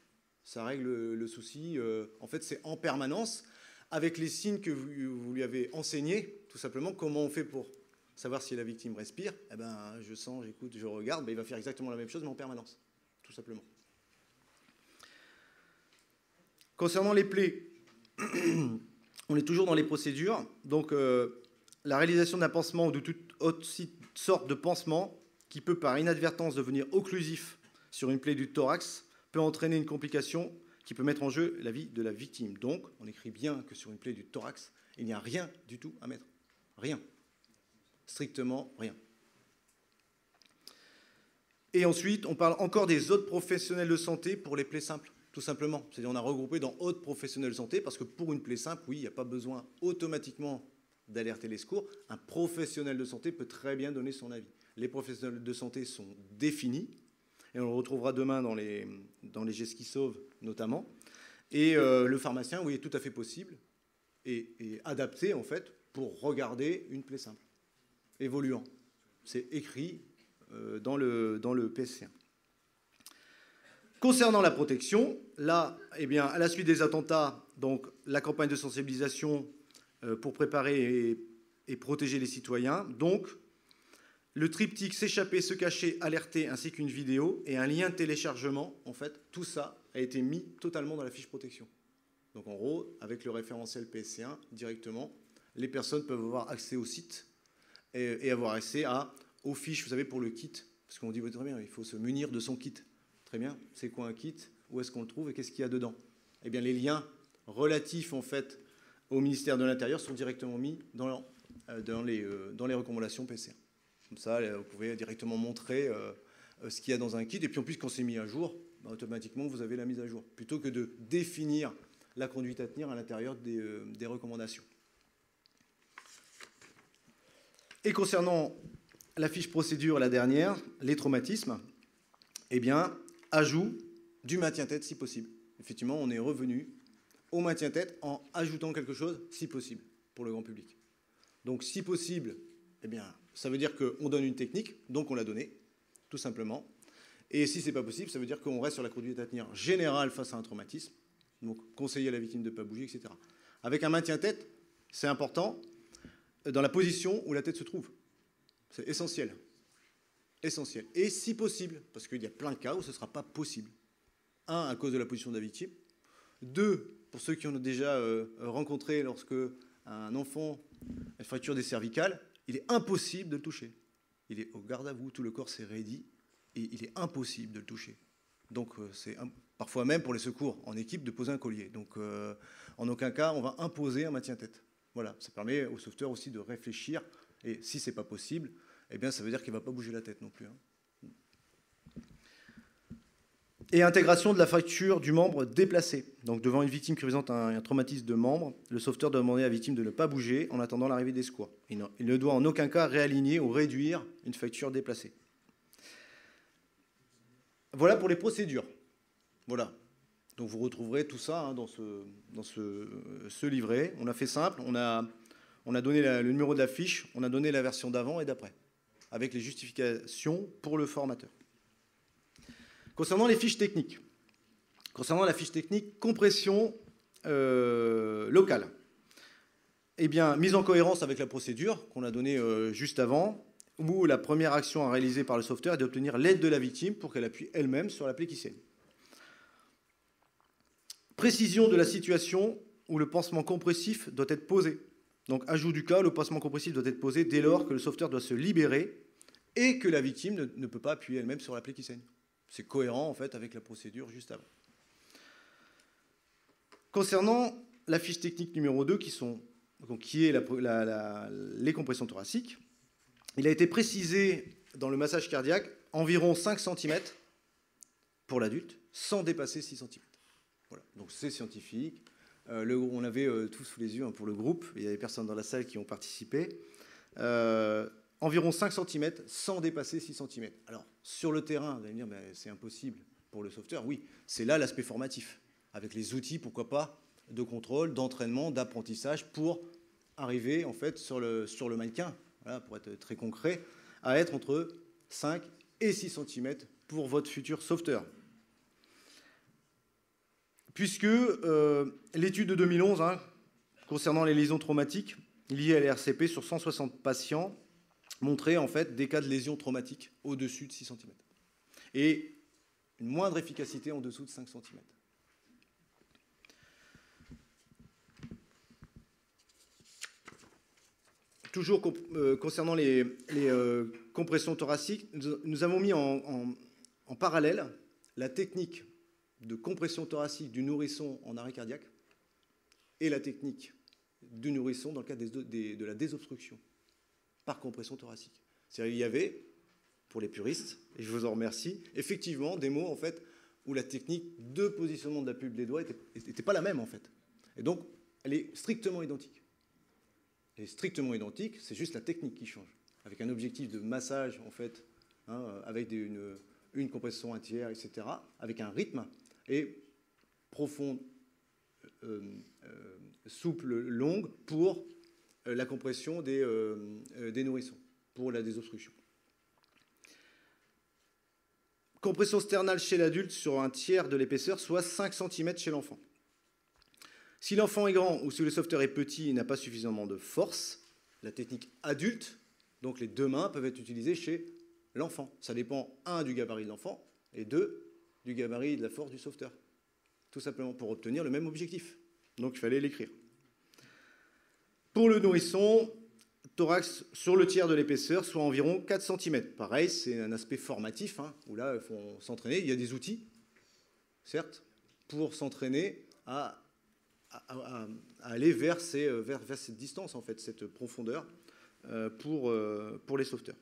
Speaker 2: Ça règle le souci, en fait, c'est en permanence, avec les signes que vous lui avez enseignés, tout simplement, comment on fait pour savoir si la victime respire. Eh ben, je sens, j'écoute, je regarde, ben, il va faire exactement la même chose, mais en permanence, tout simplement. Concernant les plaies, on est toujours dans les procédures. Donc, la réalisation d'un pansement ou de toute autre sorte de pansement qui peut par inadvertance devenir occlusif sur une plaie du thorax peut entraîner une complication qui peut mettre en jeu la vie de la victime. Donc, on écrit bien que sur une plaie du thorax, il n'y a rien du tout à mettre. Rien. Strictement rien. Et ensuite, on parle encore des autres professionnels de santé pour les plaies simples. Tout simplement. C'est-à-dire on a regroupé dans autres professionnels de santé, parce que pour une plaie simple, oui, il n'y a pas besoin automatiquement d'alerter les secours. Un professionnel de santé peut très bien donner son avis. Les professionnels de santé sont définis, et on le retrouvera demain dans les gestes qui sauvent, notamment. Et le pharmacien, oui, est tout à fait possible, et adapté, en fait, pour regarder une plaie simple, évoluant. C'est écrit dans le PSC1. Concernant la protection, là, eh bien, à la suite des attentats, donc, la campagne de sensibilisation pour préparer et protéger les citoyens. Donc, le triptyque s'échapper, se cacher, alerter, ainsi qu'une vidéo et un lien de téléchargement, en fait, tout ça a été mis totalement dans la fiche protection. Donc, en gros, avec le référentiel PSC1, directement, les personnes peuvent avoir accès au site et avoir accès aux fiches, vous savez, pour le kit. Parce qu'on dit, oui, très bien, il faut se munir de son kit. Très bien, c'est quoi un kit? Où est-ce qu'on le trouve et qu'est-ce qu'il y a dedans? Eh bien, les liens relatifs, en fait, au ministère de l'Intérieur sont directement mis dans les recommandations PSC1. Comme ça, vous pouvez directement montrer ce qu'il y a dans un kit. Et puis, en plus, quand c'est mis à jour, automatiquement, vous avez la mise à jour. Plutôt que de définir la conduite à tenir à l'intérieur des recommandations. Et concernant la fiche procédure, la dernière, les traumatismes, eh bien, ajout du maintien-tête si possible. Effectivement, on est revenu au maintien-tête en ajoutant quelque chose, si possible, pour le grand public. Donc, si possible, eh bien, ça veut dire qu'on donne une technique, donc on l'a donnée, tout simplement. Et si ce n'est pas possible, ça veut dire qu'on reste sur la conduite à tenir générale face à un traumatisme, donc conseiller à la victime de ne pas bouger, etc. Avec un maintien-tête, c'est important, dans la position où la tête se trouve. C'est essentiel. Essentiel. Et si possible, parce qu'il y a plein de cas où ce ne sera pas possible. Un, à cause de la position de la victime. Deux, pour ceux qui en ont déjà rencontré lorsque un enfant a une fracture des cervicales, il est impossible de le toucher. Il est au garde à vous, tout le corps s'est raidi, et il est impossible de le toucher. Donc c'est parfois même pour les secours en équipe de poser un collier. Donc en aucun cas on va imposer un maintien-tête. Voilà, ça permet au sauveteur aussi de réfléchir, et si ce n'est pas possible, eh bien ça veut dire qu'il ne va pas bouger la tête non plus. Et intégration de la fracture du membre déplacé. Donc devant une victime qui présente un traumatisme de membre, le sauveteur doit demander à la victime de ne pas bouger en attendant l'arrivée des secours. Il ne doit en aucun cas réaligner ou réduire une fracture déplacée. Voilà pour les procédures. Voilà. Donc vous retrouverez tout ça dans ce livret. On a fait simple, on a donné le numéro de la fiche, on a donné la version d'avant et d'après, avec les justifications pour le formateur. Concernant les fiches techniques, concernant la fiche technique compression locale, eh bien, mise en cohérence avec la procédure qu'on a donnée juste avant, où la première action à réaliser par le sauveteur est d'obtenir l'aide de la victime pour qu'elle appuie elle-même sur la plaie qui saigne. Précision de la situation où le pansement compressif doit être posé. Donc, ajout du cas, le pansement compressif doit être posé dès lors que le sauveteur doit se libérer et que la victime ne peut pas appuyer elle-même sur la plaie qui saigne. C'est cohérent, en fait, avec la procédure juste avant. Concernant la fiche technique numéro 2, qui est les compressions thoraciques, il a été précisé dans le massage cardiaque environ 5 cm pour l'adulte, sans dépasser 6 cm. Voilà. Donc c'est scientifique. On avait tous sous les yeux pour le groupe, il y avait des personnes dans la salle qui ont participé. Environ 5 cm sans dépasser 6 cm. Alors, sur le terrain, vous allez me dire, mais c'est impossible pour le sauveteur. Oui, c'est là l'aspect formatif, avec les outils, pourquoi pas, de contrôle, d'entraînement, d'apprentissage, pour arriver, en fait, sur le mannequin, voilà, pour être très concret, à être entre 5 et 6 cm pour votre futur sauveteur. Puisque l'étude de 2011, concernant les lésions traumatiques liées à l'RCP sur 160 patients, montrait en fait des cas de lésions traumatiques au-dessus de 6 cm. Et une moindre efficacité en dessous de 5 cm. Toujours concernant les compressions thoraciques, nous avons mis en parallèle la technique de compression thoracique du nourrisson en arrêt cardiaque et la technique du nourrisson dans le cadre de la désobstruction par compression thoracique. C'est-à-dire, il y avait, pour les puristes, et je vous en remercie, effectivement des mots en fait, où la technique de positionnement de la pulpe des doigts n'était pas la même en fait. Et donc, elle est strictement identique. Elle est strictement identique, c'est juste la technique qui change, avec un objectif de massage en fait, avec une compression entière, etc., avec un rythme et profonde, souple, longue pour la compression des nourrissons, pour la désobstruction. Compression sternale chez l'adulte sur un tiers de l'épaisseur, soit 5 cm chez l'enfant. Si l'enfant est grand ou si le sauveteur est petit et n'a pas suffisamment de force, la technique adulte, donc les deux mains, peuvent être utilisées chez l'enfant. Ça dépend, 1, du gabarit de l'enfant, et 2, du gabarit et de la force du sauveteur. Tout simplement pour obtenir le même objectif. Donc il fallait l'écrire. Pour le nourrisson, thorax sur le tiers de l'épaisseur, soit environ 4 cm. Pareil, c'est un aspect formatif, où là, il faut s'entraîner. Il y a des outils, certes, pour s'entraîner à aller vers cette distance, en fait, cette profondeur pour les sauveteurs.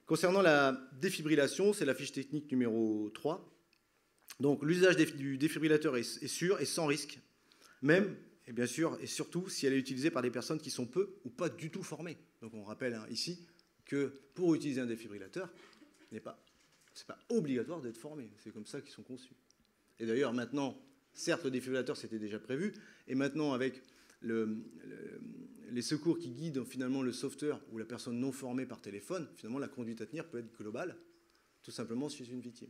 Speaker 2: Concernant la défibrillation, c'est la fiche technique numéro 3. Donc l'usage du défibrillateur est sûr et sans risque, même, et bien sûr, et surtout, si elle est utilisée par des personnes qui sont peu ou pas du tout formées. Donc on rappelle ici que pour utiliser un défibrillateur, ce n'est pas obligatoire d'être formé. C'est comme ça qu'ils sont conçus. Et d'ailleurs, maintenant, Certes, le défibrillateur, c'était déjà prévu, et maintenant, avec les secours qui guident finalement le sauveteur ou la personne non formée par téléphone, finalement, la conduite à tenir peut être globale, tout simplement chez une victime.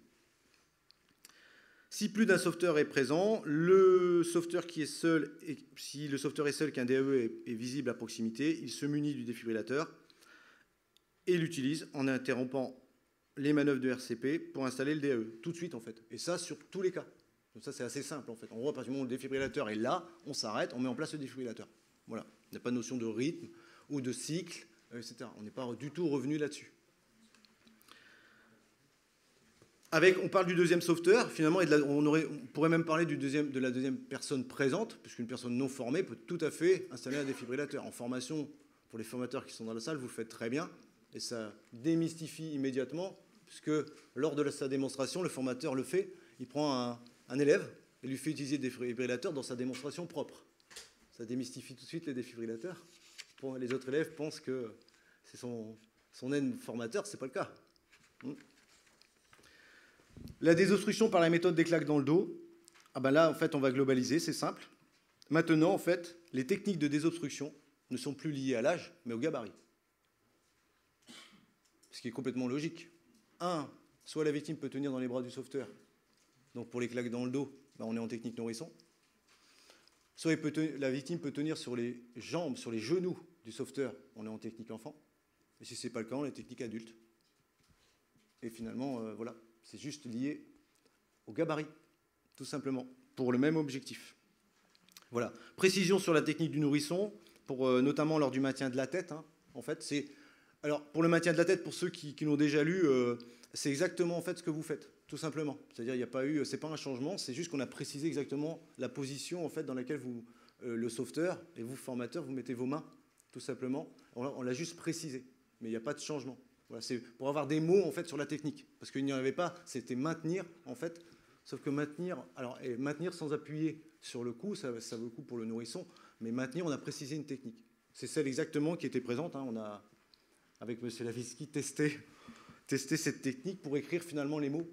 Speaker 2: Si plus d'un sauveteur est présent, le sauveteur qui est seul, et si le sauveteur est seul qu'un DAE est visible à proximité, il se munit du défibrillateur et l'utilise en interrompant les manœuvres de RCP pour installer le DAE, tout de suite en fait. Et ça sur tous les cas. Donc ça c'est assez simple en fait. En gros, à partir du moment où le défibrillateur est là, on s'arrête, on met en place le défibrillateur. Voilà. Il n'y a pas de notion de rythme ou de cycle, etc. On n'est pas du tout revenu là-dessus. On parle du deuxième sauveteur, finalement, on pourrait même parler de la deuxième personne présente, puisqu'une personne non formée peut tout à fait installer un défibrillateur. En formation, pour les formateurs qui sont dans la salle, vous le faites très bien, et ça démystifie immédiatement, puisque lors de sa démonstration, le formateur le fait, il prend un élève et lui fait utiliser le défibrillateur dans sa démonstration propre. Ça démystifie tout de suite les défibrillateurs. Les autres élèves pensent que c'est son formateur, ce n'est pas le cas. La désobstruction par la méthode des claques dans le dos, là, en fait, on va globaliser, c'est simple. Maintenant, en fait, les techniques de désobstruction ne sont plus liées à l'âge, mais au gabarit. Ce qui est complètement logique. Soit la victime peut tenir dans les bras du sauveteur, donc pour les claques dans le dos, on est en technique nourrisson. Soit la victime peut tenir sur les jambes, sur les genoux du sauveteur, on est en technique enfant. Et si ce n'est pas le cas, on est en technique adulte. Et finalement, voilà. C'est juste lié au gabarit, tout simplement, pour le même objectif. Voilà. Précision sur la technique du nourrisson, notamment lors du maintien de la tête. En fait, alors, pour le maintien de la tête, pour ceux qui l'ont déjà lu, c'est exactement en fait ce que vous faites, tout simplement. C'est-à-dire, il n'y a pas eu, c'est pas un changement, c'est juste qu'on a précisé exactement la position en fait dans laquelle le sauveteur et vous, formateur, vous mettez vos mains, tout simplement. On l'a juste précisé, mais il n'y a pas de changement. Voilà, c'est pour avoir des mots en fait sur la technique, parce qu'il n'y en avait pas, c'était maintenir en fait, sauf que maintenir sans appuyer sur le coup, ça vaut le coup pour le nourrisson, mais maintenir, on a précisé une technique. C'est celle exactement qui était présente, on a, avec M. Lavisky, testé cette technique pour écrire finalement les mots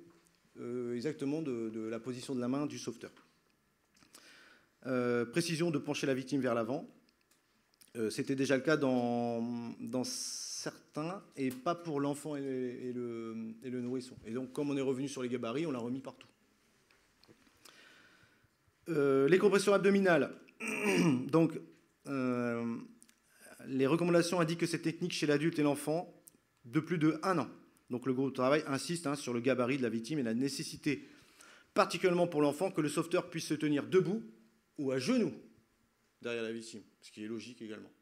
Speaker 2: exactement de la position de la main du sauveteur. Précision de pencher la victime vers l'avant. C'était déjà le cas dans certains, et pas pour l'enfant et le nourrisson. Et donc, comme on est revenu sur les gabarits, on l'a remis partout. Les compressions abdominales. Donc, les recommandations indiquent que cette technique chez l'adulte et l'enfant de plus de 1 an. Donc, le groupe de travail insiste sur le gabarit de la victime et la nécessité, particulièrement pour l'enfant, que le sauveteur puisse se tenir debout ou à genoux derrière la victime, ce qui est logique également.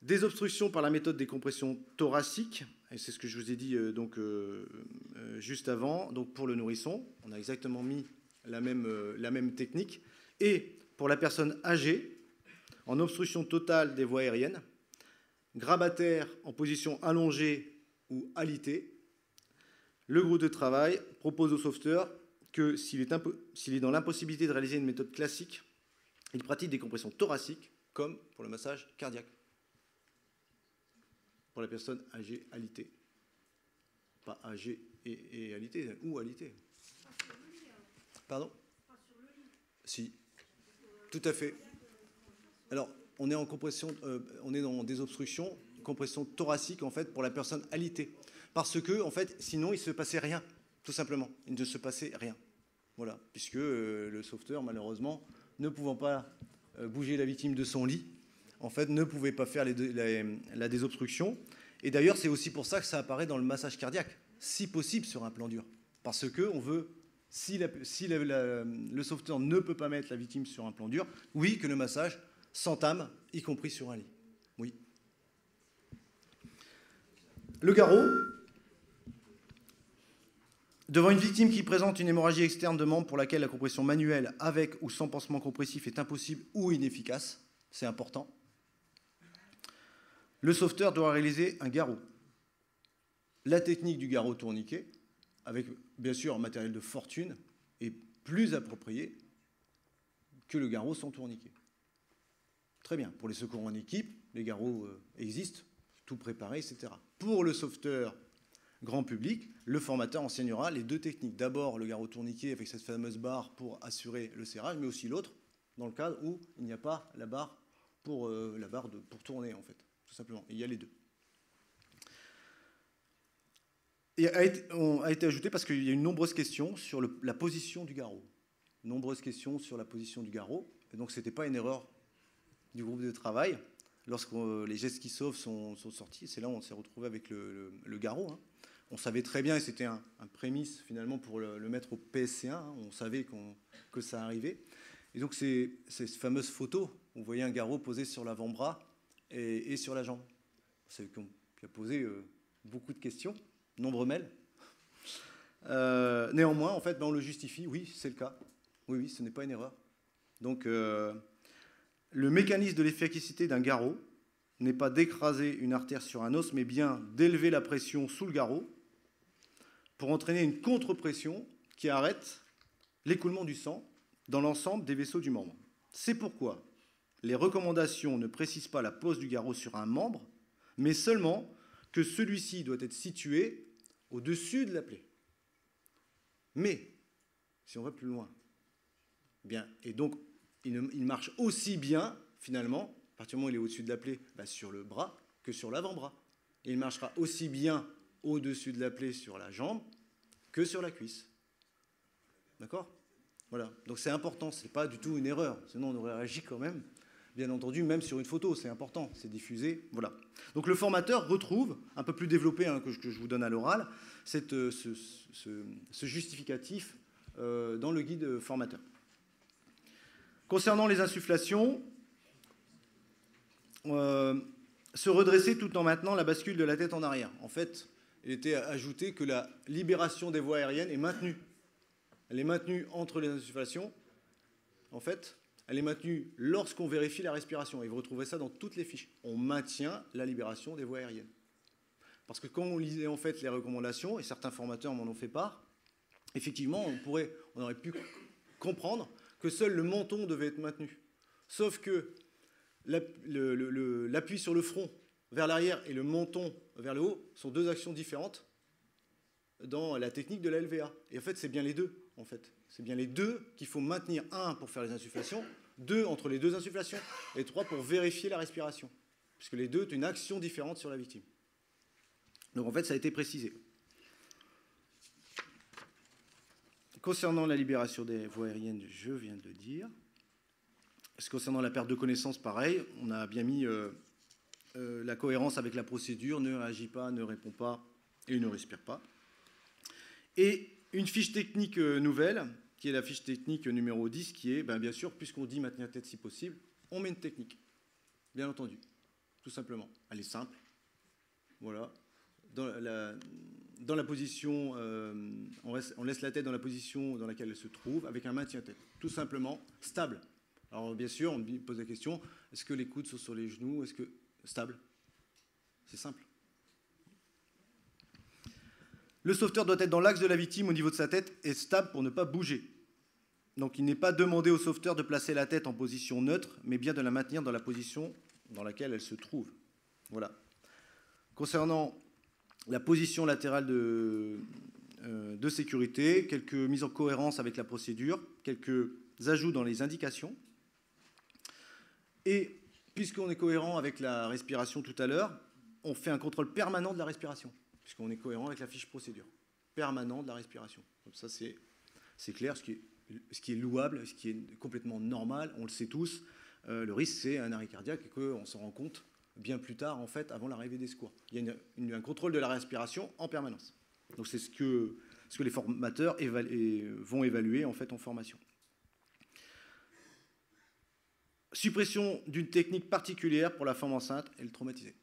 Speaker 2: Désobstruction par la méthode des compressions thoraciques, et c'est ce que je vous ai dit juste avant. Donc pour le nourrisson, on a exactement mis la même technique. Et pour la personne âgée, en obstruction totale des voies aériennes, grabataire en position allongée ou alitée, le groupe de travail propose au sauveteur que s'il est dans l'impossibilité de réaliser une méthode classique, il pratique des compressions thoraciques, comme pour le massage cardiaque. Pour la personne âgée alitée. Pas âgée et alitée, ou alitée. Pardon? Si, tout à fait. Alors, on est en compression, on est dans des obstructions, compression thoracique en fait pour la personne alitée. Parce que, en fait, sinon il ne se passait rien, tout simplement. Il ne se passait rien. Voilà, puisque le sauveteur, malheureusement, ne pouvant pas bouger la victime de son lit, en fait, ne pouvait pas faire la désobstruction. Et d'ailleurs, c'est aussi pour ça que ça apparaît dans le massage cardiaque, si possible sur un plan dur. Parce qu'on veut, si le sauveteur ne peut pas mettre la victime sur un plan dur, oui, que le massage s'entame, y compris sur un lit. Oui. Le garrot. Devant une victime qui présente une hémorragie externe de membre pour laquelle la compression manuelle avec ou sans pansement compressif est impossible ou inefficace, c'est important, le sauveteur doit réaliser un garrot. La technique du garrot tourniquet, avec bien sûr un matériel de fortune, est plus appropriée que le garrot sans tourniquet. Très bien. Pour les secours en équipe, les garrots existent, tout préparé, etc. Pour le sauveteur grand public, le formateur enseignera les deux techniques. D'abord, le garrot tourniquet avec cette fameuse barre pour assurer le serrage, mais aussi l'autre, dans le cas où il n'y a pas la barre pour tourner, en fait, tout simplement. Et il y a les deux. Et a été ajouté parce qu'il y a eu nombreuses questions sur la position du garrot. Nombreuses questions sur la position du garrot. Et donc, ce n'était pas une erreur du groupe de travail. Lorsque les gestes qui sauvent sont sortis, c'est là où on s'est retrouvé avec le garrot. Hein. On savait très bien, et c'était un prémisse finalement pour le mettre au PSC1, hein, on savait que ça arrivait. Et donc, c'est cette fameuse photo, où vous voyez un garrot posé sur l'avant-bras et sur la jambe. C'est qui a posé beaucoup de questions. Nombreux mails. Néanmoins, en fait, on le justifie. Oui, c'est le cas. Oui, ce n'est pas une erreur. Donc, le mécanisme de l'efficacité d'un garrot n'est pas d'écraser une artère sur un os, mais bien d'élever la pression sous le garrot pour entraîner une contre-pression qui arrête l'écoulement du sang dans l'ensemble des vaisseaux du membre. C'est pourquoi les recommandations ne précisent pas la pose du garrot sur un membre, mais seulement que celui-ci doit être situé au-dessus de la plaie. Mais, si on va plus loin, bien, et donc il marche aussi bien, finalement, à partir du moment où il est au-dessus de la plaie, sur le bras que sur l'avant-bras. Et il marchera aussi bien au-dessus de la plaie sur la jambe que sur la cuisse. D'accord ? Voilà. Donc c'est important, ce n'est pas du tout une erreur, sinon on aurait réagi quand même. Bien entendu, même sur une photo, c'est important, c'est diffusé, voilà. Donc le formateur retrouve, un peu plus développé que je vous donne à l'oral, ce justificatif dans le guide formateur. Concernant les insufflations, se redresser tout en maintenant la bascule de la tête en arrière. En fait, il était ajouté que la libération des voies aériennes est maintenue. Elle est maintenue entre les insufflations, en fait. Elle est maintenue lorsqu'on vérifie la respiration. Et vous retrouverez ça dans toutes les fiches. On maintient la libération des voies aériennes. Parce que quand on lisait en fait les recommandations, et certains formateurs m'en ont fait part, effectivement, on aurait pu comprendre que seul le menton devait être maintenu. Sauf que l'appui sur le front vers l'arrière et le menton vers le haut sont deux actions différentes dans la technique de la LVA. Et en fait, c'est bien les deux, en fait. C'est bien les deux qu'il faut maintenir. 1, pour faire les insufflations. 2, entre les deux insufflations. Et 3, pour vérifier la respiration. Puisque les deux ont une action différente sur la victime. Donc, en fait, ça a été précisé. Concernant la libération des voies aériennes, je viens de le dire. Concernant la perte de connaissance, pareil. On a bien mis la cohérence avec la procédure. Ne réagit pas, ne répond pas et ne respire pas. Et une fiche technique nouvelle, qui est la fiche technique numéro 10, qui est, bien sûr, puisqu'on dit maintenir tête si possible, on met une technique, bien entendu, tout simplement. Elle est simple, voilà. Dans la position, on laisse la tête dans la position dans laquelle elle se trouve, avec un maintien-tête, tout simplement stable. Alors, bien sûr, on me pose la question, est-ce que les coudes sont sur les genoux, est-ce que... Stable, c'est simple. Le sauveteur doit être dans l'axe de la victime au niveau de sa tête et stable pour ne pas bouger. Donc il n'est pas demandé au sauveteur de placer la tête en position neutre, mais bien de la maintenir dans la position dans laquelle elle se trouve. Voilà. Concernant la position latérale de sécurité, quelques mises en cohérence avec la procédure, quelques ajouts dans les indications. Et puisqu'on est cohérent avec la respiration tout à l'heure, on fait un contrôle permanent de la respiration. Puisqu'on est cohérent avec la fiche procédure. Permanent de la respiration. Comme ça, c'est clair, ce qui est louable, ce qui est complètement normal, on le sait tous. Le risque, c'est un arrêt cardiaque et qu'on s'en rend compte bien plus tard, en fait, avant l'arrivée des secours. Il y a un contrôle de la respiration en permanence. Donc c'est ce que les formateurs vont évaluer, en fait, en formation. Suppression d'une technique particulière pour la femme enceinte et le traumatisé.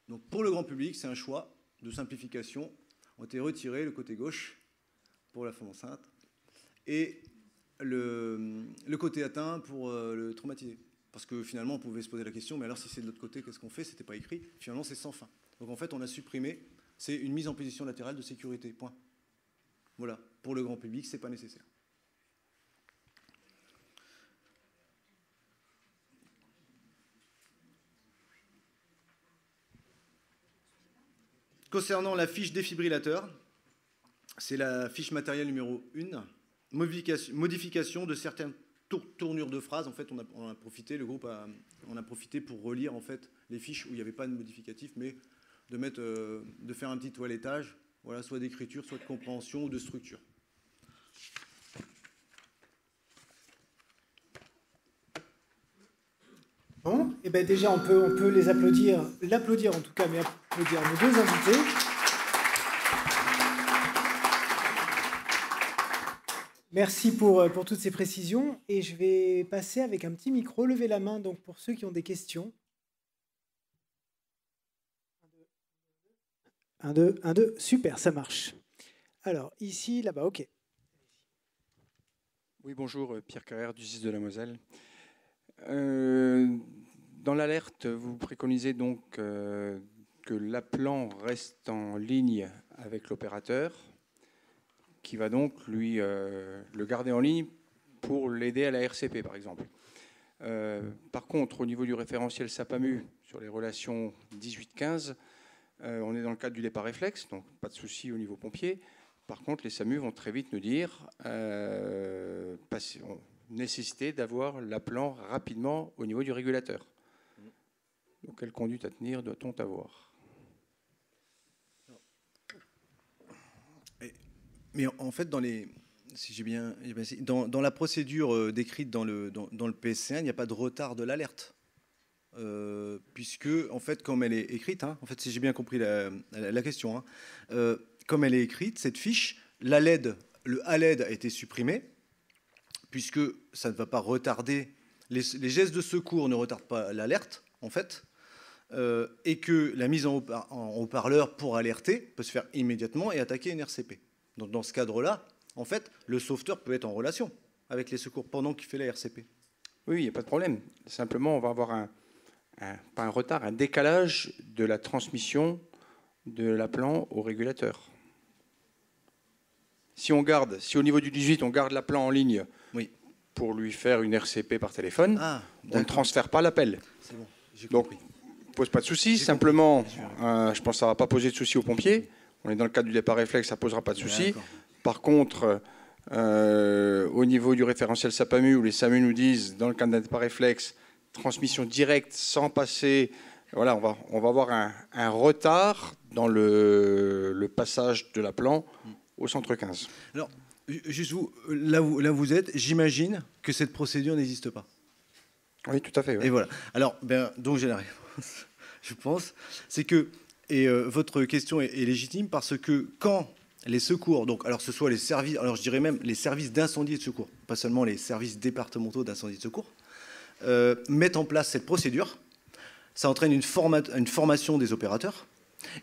Speaker 2: Donc pour le grand public, c'est un choix de simplification, ont été retirés le côté gauche pour la femme enceinte et le côté atteint pour le traumatisé. Parce que finalement, on pouvait se poser la question, mais alors si c'est de l'autre côté, qu'est-ce qu'on fait? C'était pas écrit. Finalement, c'est sans fin. Donc en fait, on a supprimé, c'est une mise en position latérale de sécurité, point. Voilà. Pour le grand public, c'est pas nécessaire. Concernant la fiche défibrillateur, c'est la fiche matérielle numéro 1, modification de certaines tournures de phrases. En fait, on a profité, le groupe on a profité pour relire en fait, les fiches où il n'y avait pas de modificatif, mais de faire un petit toilettage, voilà, soit d'écriture, soit de compréhension ou de structure.
Speaker 1: Bon, et bien déjà on peut les l'applaudir en tout cas, mais applaudir nos deux invités. Merci pour toutes ces précisions. Et je vais passer avec un petit micro. Levez la main donc pour ceux qui ont des questions. 1, 2, 1, 2. Super, ça marche. Alors, ici, là-bas, OK.
Speaker 3: Oui, bonjour, Pierre Carrère du 6 de la Moselle. Dans l'alerte, vous préconisez donc que l'appelant reste en ligne avec l'opérateur, qui va donc lui le garder en ligne pour l'aider à la RCP, par exemple. Par contre, au niveau du référentiel SAPAMU, sur les relations 18-15, on est dans le cadre du départ réflexe, donc pas de souci au niveau pompier. Par contre, les SAMU vont très vite nous dire nécessité d'avoir l'appelant rapidement au niveau du régulateur. Donc, quelle conduite à tenir doit-on avoir ?
Speaker 2: Mais en fait, si j'ai bien, dans la procédure décrite dans le PSC1, il n'y a pas de retard de l'alerte. Puisque, en fait, comme elle est écrite, en fait, si j'ai bien compris la question, comme elle est écrite, cette fiche, le ALED a été supprimé, puisque ça ne va pas retarder, les gestes de secours ne retardent pas l'alerte, en fait, et que la mise en haut-parleur pour alerter peut se faire immédiatement et attaquer une RCP. Donc dans ce cadre-là, en fait, le sauveteur peut être en relation avec les secours pendant qu'il fait la RCP.
Speaker 3: Oui, il n'y a pas de problème. Simplement, on va avoir pas un retard, un décalage de la transmission de l'appelant au régulateur. Si au niveau du 18, on garde l'appelant en ligne pour lui faire une RCP par téléphone, on ne transfère pas l'appel.
Speaker 2: C'est bon, j'ai
Speaker 3: donc,
Speaker 2: compris.
Speaker 3: Pose pas de souci. Simplement, je pense que ça ne va pas poser de souci aux pompiers. On est dans le cadre du départ réflexe, ça ne posera pas de souci. Par contre, au niveau du référentiel SAPAMU, où les SAMU nous disent, dans le cadre d'un départ réflexe, transmission directe sans passer, voilà, on va avoir un retard dans le passage de l'appelant au centre 15.
Speaker 2: Alors, juste là où vous êtes, j'imagine que cette procédure n'existe pas.
Speaker 3: Oui, tout à fait. Ouais.
Speaker 2: Et voilà. Alors, donc j'ai la réponse, je pense. C'est que, votre question est légitime parce que quand les secours, donc, alors ce soit les services, alors je dirais même les services d'incendie et de secours, pas seulement les services départementaux d'incendie et de secours, mettent en place cette procédure, ça entraîne une formation des opérateurs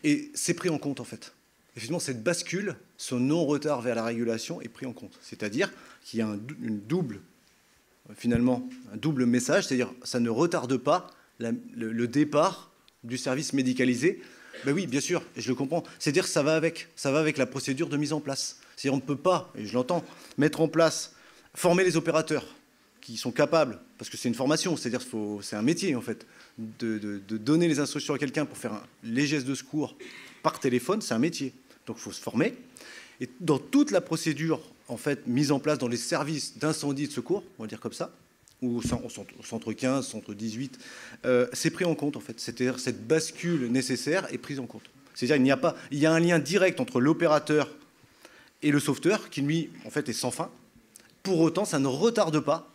Speaker 2: et c'est pris en compte en fait. Effectivement, cette bascule, ce non-retard vers la régulation est pris en compte. C'est-à-dire qu'il y a un double message, c'est-à-dire ça ne retarde pas le départ du service médicalisé. Ben oui, bien sûr, et je le comprends. C'est-à-dire que ça va avec la procédure de mise en place. C'est-à-dire on ne peut pas, et je l'entends, mettre en place, former les opérateurs qui sont capables, parce que c'est une formation, c'est-à-dire c'est un métier en fait, de donner les instructions à quelqu'un pour faire les gestes de secours par téléphone, c'est un métier. Donc il faut se former. Et dans toute la procédure en fait, mise en place dans les services d'incendie et de secours, on va dire comme ça, ou au centre 15, centre 18, c'est pris en compte en fait. C'est-à-dire cette bascule nécessaire est prise en compte. C'est-à-dire il y a un lien direct entre l'opérateur et le sauveteur qui lui en fait est sans fin. Pour autant, ça ne retarde pas,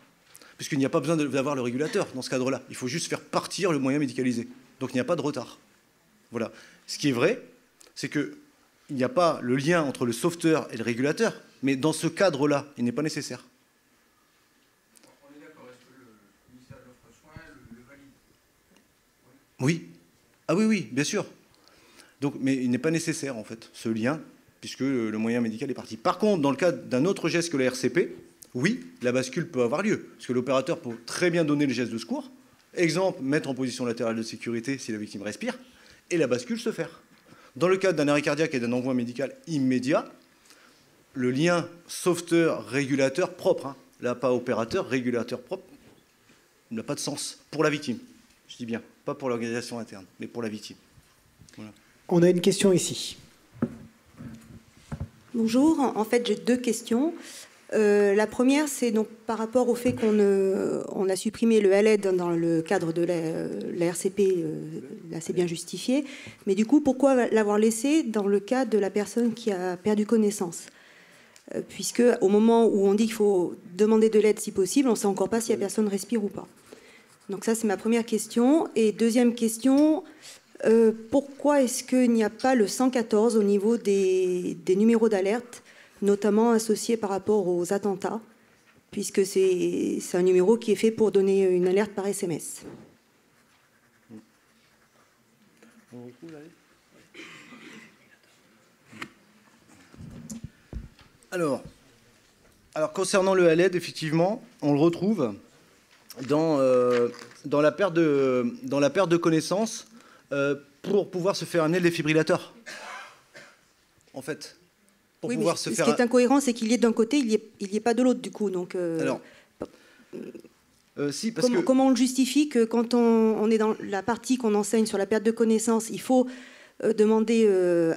Speaker 2: puisqu'il n'y a pas besoin d'avoir le régulateur dans ce cadre-là. Il faut juste faire partir le moyen médicalisé. Donc il n'y a pas de retard. Voilà. Ce qui est vrai, c'est qu'il n'y a pas le lien entre le sauveteur et le régulateur, mais dans ce cadre-là, il n'est pas nécessaire. Oui. Ah oui, bien sûr. Donc, mais il n'est pas nécessaire, en fait, ce lien, puisque le moyen médical est parti. Par contre, dans le cas d'un autre geste que la RCP, oui, la bascule peut avoir lieu, parce que l'opérateur peut très bien donner le geste de secours. Exemple, mettre en position latérale de sécurité si la victime respire, et la bascule se faire. Dans le cadre d'un arrêt cardiaque et d'un envoi médical immédiat, le lien sauveteur-régulateur propre, là pas opérateur, régulateur propre, n'a pas de sens pour la victime. Je dis bien, pas pour l'organisation interne, mais pour la victime. Voilà.
Speaker 1: On a une question ici.
Speaker 4: Bonjour, en fait j'ai deux questions. La première, c'est donc par rapport au fait qu'on a supprimé le ALED dans le cadre de la RCP, là c'est bien justifié, mais du coup pourquoi l'avoir laissé dans le cas de la personne qui a perdu connaissance, puisque au moment où on dit qu'il faut demander de l'aide si possible, on ne sait encore pas si la personne respire ou pas. Donc ça c'est ma première question. Et deuxième question, pourquoi est-ce qu'il n'y a pas le 114 au niveau des numéros d'alerte, notamment associés par rapport aux attentats, puisque c'est un numéro qui est fait pour donner une alerte par SMS.
Speaker 2: Alors concernant le ALED, effectivement, on le retrouve dans la perte de connaissance pour pouvoir se faire amener le défibrillateur, en fait.
Speaker 4: Oui, mais ce qui est incohérent, c'est qu'il y ait d'un côté, il n'y ait pas de l'autre, du coup. Donc,
Speaker 2: alors, si, parce
Speaker 4: comment on le justifie que quand on est dans la partie qu'on enseigne sur la perte de connaissance, il faut demander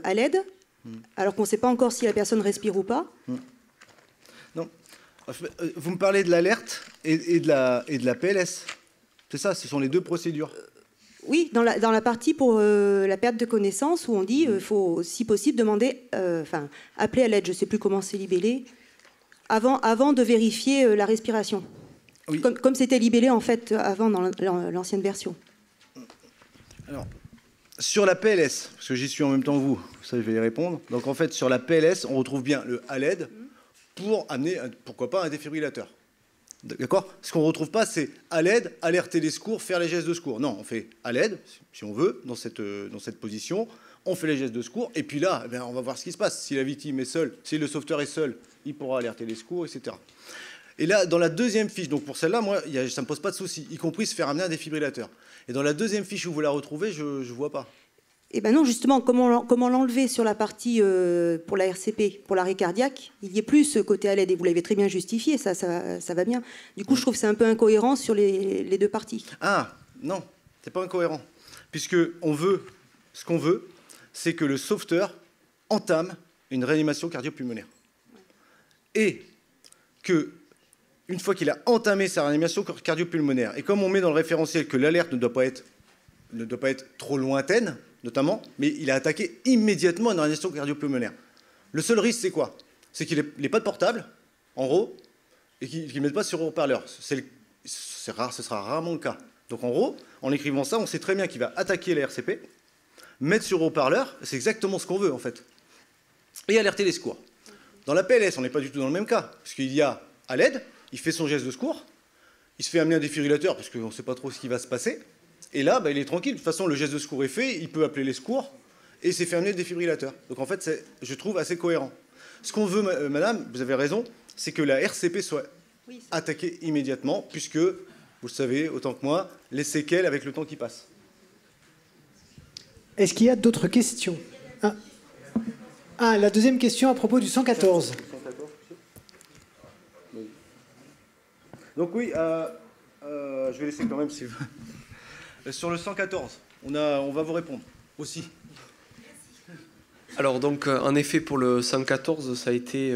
Speaker 4: à l'aide, alors qu'on ne sait pas encore si la personne respire ou pas?
Speaker 2: Non. Vous me parlez de l'alerte et de la PLS. C'est ça, ce sont les deux procédures.
Speaker 4: Oui, dans la partie pour la perte de connaissance, où on dit qu'il faut, si possible, demander, appeler à l'aide, je ne sais plus comment c'est libellé, avant de vérifier la respiration. Oui. Comme c'était libellé, en fait, avant dans l'ancienne version.
Speaker 2: Alors, sur la PLS, parce que j'y suis en même temps que vous, ça je vais y répondre. Donc en fait, sur la PLS, on retrouve bien le ALED pour amener, pourquoi pas, un défibrillateur. D'accord? Ce qu'on ne retrouve pas, c'est à l'aide, alerter les secours, faire les gestes de secours. Non, on fait à l'aide, si on veut, dans cette position, on fait les gestes de secours, et puis là, eh bien, on va voir ce qui se passe. Si la victime est seule, si le sauveteur est seul, il pourra alerter les secours, etc. Et là, dans la deuxième fiche, donc pour celle-là, moi, ça ne me pose pas de souci, y compris se faire amener un défibrillateur. Et dans la deuxième fiche où vous la retrouvez, je ne vois pas.
Speaker 4: Eh bien non, justement, comment l'enlever sur la partie pour la RCP, pour l'arrêt cardiaque? Il y a plus ce côté à l'aide, et vous l'avez très bien justifié, ça va bien. Du coup, je trouve que c'est un peu incohérent sur les deux parties.
Speaker 2: Ah, non, c'est pas incohérent. Puisque ce qu'on veut, c'est que le sauveteur entame une réanimation cardio-pulmonaire. Et que, une fois qu'il a entamé sa réanimation cardio-pulmonaire, et comme on met dans le référentiel que l'alerte ne doit pas être trop lointaine, notamment, mais il a attaqué immédiatement une réanimation cardio-pulmonaire. Le seul risque, c'est quoi? C'est qu'il n'ait pas de portable, en gros, et qu'il ne mette pas sur haut-parleur. C'est rare, ce sera rarement le cas. Donc en gros, en écrivant ça, on sait très bien qu'il va attaquer la RCP, mettre sur haut-parleur, c'est exactement ce qu'on veut, en fait, et alerter les secours. Dans la PLS, on n'est pas du tout dans le même cas, puisqu'il y a à l'aide, il fait son geste de secours, il se fait amener un défibrillateur, parce qu'on ne sait pas trop ce qui va se passer. Et là, il est tranquille. De toute façon, le geste de secours est fait, il peut appeler les secours et c'est fait amener le défibrillateur. Donc en fait, c'est, je trouve, assez cohérent. Ce qu'on veut, madame, vous avez raison, c'est que la RCP soit attaquée immédiatement, puisque, vous le savez autant que moi, les séquelles avec le temps qui passe.
Speaker 1: Est-ce qu'il y a d'autres questions? La deuxième question à propos du 114.
Speaker 2: Donc oui, je vais laisser quand même si vous... Sur le 114, on va vous répondre aussi.
Speaker 5: Alors donc, en effet, pour le 114, ça a été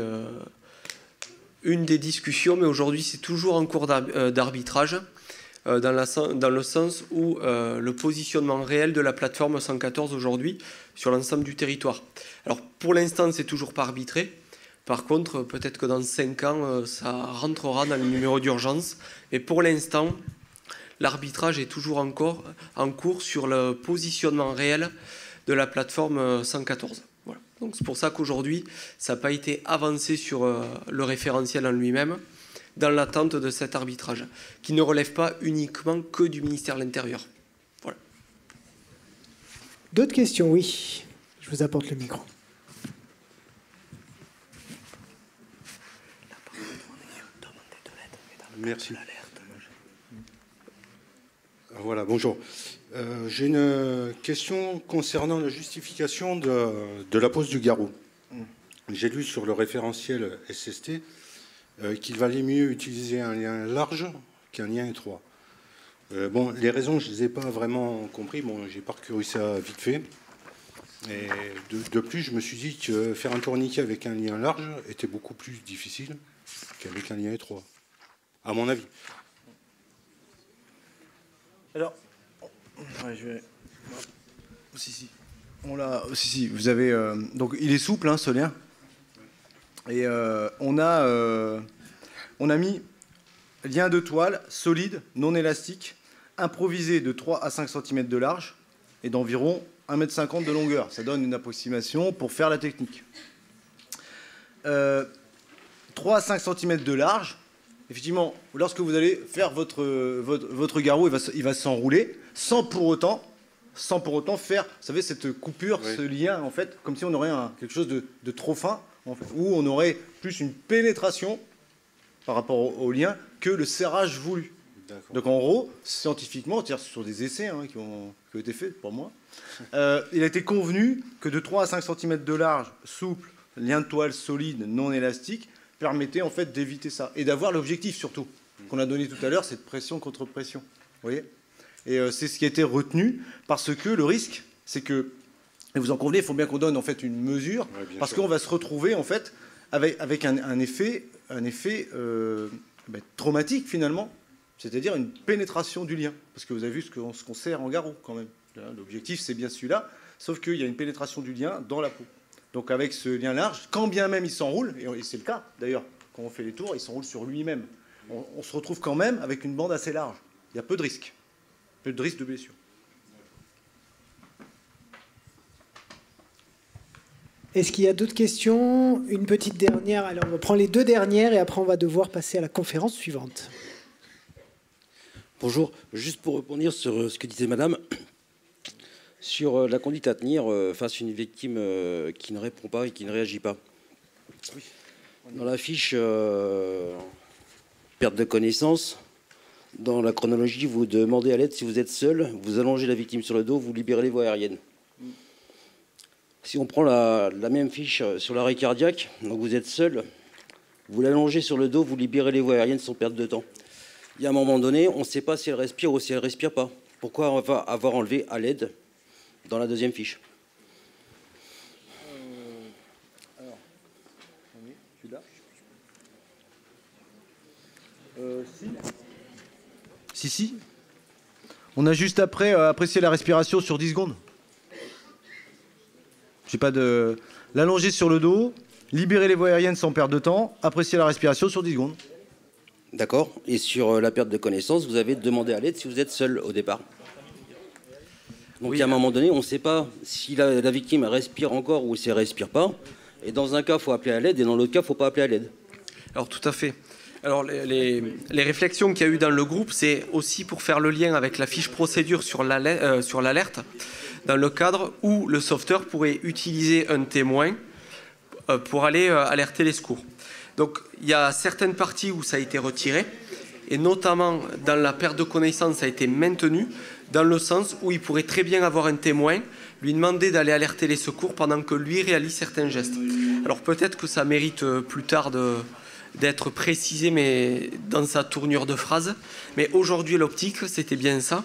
Speaker 5: une des discussions, mais aujourd'hui, c'est toujours en cours d'arbitrage, dans le sens où le positionnement réel de la plateforme 114 aujourd'hui sur l'ensemble du territoire. Alors, pour l'instant, c'est toujours pas arbitré. Par contre, peut-être que dans 5 ans, ça rentrera dans le numéro d'urgence. Et pour l'instant, l'arbitrage est toujours encore en cours sur le positionnement réel de la plateforme 114. Voilà. Donc c'est pour ça qu'aujourd'hui, ça n'a pas été avancé sur le référentiel en lui-même, dans l'attente de cet arbitrage, qui ne relève pas uniquement que du ministère de l'Intérieur. Voilà.
Speaker 1: D'autres questions? Oui. Je vous apporte le micro.
Speaker 6: Merci. Voilà, bonjour. J'ai une question concernant la justification de la pose du garrot. J'ai lu sur le référentiel SST qu'il valait mieux utiliser un lien large qu'un lien étroit. Les raisons, je ne les ai pas vraiment compris. Bon, j'ai parcouru ça vite fait. Et de plus, je me suis dit que faire un tourniquet avec un lien large était beaucoup plus difficile qu'avec un lien étroit, à mon avis.
Speaker 2: Alors, ouais, je vais... Si. Si, vous avez... donc, il est souple, hein, ce lien. Et on a mis lien de toile solide, non élastique, improvisé de 3 à 5 cm de large et d'environ 1,50 m de longueur. Ça donne une approximation pour faire la technique. 3 à 5 cm de large, effectivement, lorsque vous allez faire votre garrot, il va s'enrouler sans pour autant faire, vous savez, cette coupure, oui, ce lien, en fait, comme si on aurait quelque chose de trop fin, en fait, où on aurait plus une pénétration par rapport au lien que le serrage voulu. Donc en gros, scientifiquement, c'est-à-dire sur des essais qui ont été faits pour moi, il a été convenu que de 3 à 5 cm de large, souple, lien de toile solide, non élastique, permettait en fait d'éviter ça et d'avoir l'objectif surtout qu'on a donné tout à l'heure, cette pression contre pression. Vous voyez ? Et c'est ce qui a été retenu parce que le risque, c'est que, et vous en convenez, il faut bien qu'on donne en fait une mesure, ouais, parce qu'on va se retrouver en fait avec un effet traumatique finalement, c'est-à-dire une pénétration du lien. Parce que vous avez vu ce qu'on sert en garrot quand même. L'objectif c'est bien celui-là, sauf qu'il y a une pénétration du lien dans la peau. Donc avec ce lien large, quand bien même il s'enroule, et c'est le cas d'ailleurs, quand on fait les tours, il s'enroule sur lui-même. On se retrouve quand même avec une bande assez large. Il y a peu de risques. Peu de risque de blessure.
Speaker 1: Est-ce qu'il y a d'autres questions? Une petite dernière. Alors, on prend les deux dernières et après, on va devoir passer à la conférence suivante.
Speaker 7: Bonjour. Juste pour rebondir sur ce que disait Madame, sur la conduite à tenir face à une victime qui ne répond pas et qui ne réagit pas. Dans la fiche perte de connaissance, dans la chronologie, vous demandez à l'aide si vous êtes seul, vous allongez la victime sur le dos, vous libérez les voies aériennes. Si on prend la même fiche sur l'arrêt cardiaque, donc vous êtes seul, vous l'allongez sur le dos, vous libérez les voies aériennes sans perte de temps. Il y a un moment donné, on ne sait pas si elle respire ou si elle ne respire pas. Pourquoi on va avoir enlevé à l'aide dans la deuxième fiche?
Speaker 2: Alors, oui, je suis là. Si. On a juste après apprécié la respiration sur 10 secondes. J'ai pas de... L'allonger sur le dos, libérer les voies aériennes sans perdre de temps, apprécier la respiration sur 10 secondes.
Speaker 7: D'accord. Et sur la perte de connaissance, vous avez demandé à l'aide si vous êtes seul au départ. Donc oui, à un moment donné, on ne sait pas si la victime respire encore ou si elle ne respire pas. Et dans un cas, il faut appeler à l'aide et dans l'autre cas, il ne faut pas appeler à l'aide.
Speaker 5: Alors tout à fait. Alors les réflexions qu'il y a eu dans le groupe, c'est aussi pour faire le lien avec la fiche procédure sur l'alerte, dans le cadre où le sauveteur pourrait utiliser un témoin pour aller alerter les secours. Donc il y a certaines parties où ça a été retiré, et notamment dans la perte de connaissance, ça a été maintenu, dans le sens où il pourrait très bien avoir un témoin, lui demander d'aller alerter les secours pendant que lui réalise certains gestes. Alors peut-être que ça mérite plus tard d'être précisé, mais dans sa tournure de phrase. Mais aujourd'hui, l'optique, c'était bien ça,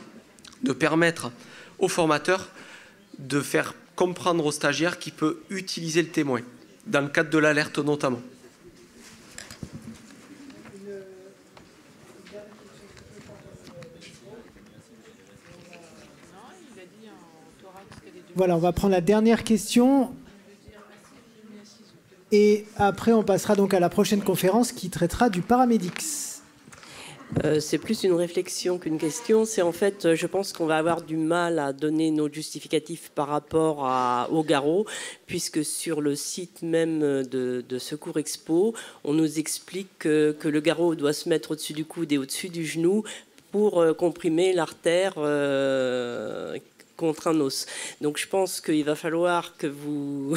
Speaker 5: de permettre au formateur de faire comprendre au stagiaire qu'il peut utiliser le témoin, dans le cadre de l'alerte notamment.
Speaker 1: Voilà, on va prendre la dernière question. Et après, on passera donc à la prochaine conférence qui traitera du paramédics.
Speaker 8: C'est plus une réflexion qu'une question. C'est en fait, je pense qu'on va avoir du mal à donner nos justificatifs par rapport au garrot, puisque sur le site même de Secours Expo, on nous explique que le garrot doit se mettre au-dessus du coude et au-dessus du genou pour comprimer l'artère contre un os. Donc je pense qu'il va falloir que vous...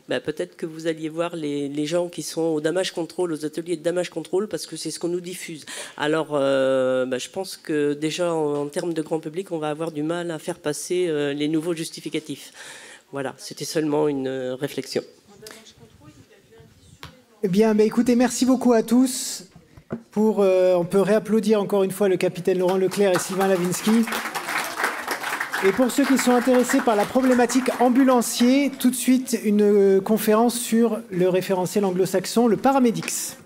Speaker 8: peut-être que vous alliez voir les gens qui sont au damage control, aux ateliers de damage control, parce que c'est ce qu'on nous diffuse. Alors je pense que déjà en termes de grand public, on va avoir du mal à faire passer les nouveaux justificatifs. Voilà, c'était seulement une réflexion.
Speaker 1: Eh bien, écoutez, merci beaucoup à tous. On peut réapplaudir encore une fois le capitaine Laurent Leclerc et Sylvain Lavinsky. Et pour ceux qui sont intéressés par la problématique ambulancier, tout de suite une conférence sur le référentiel anglo-saxon, le Paramedics.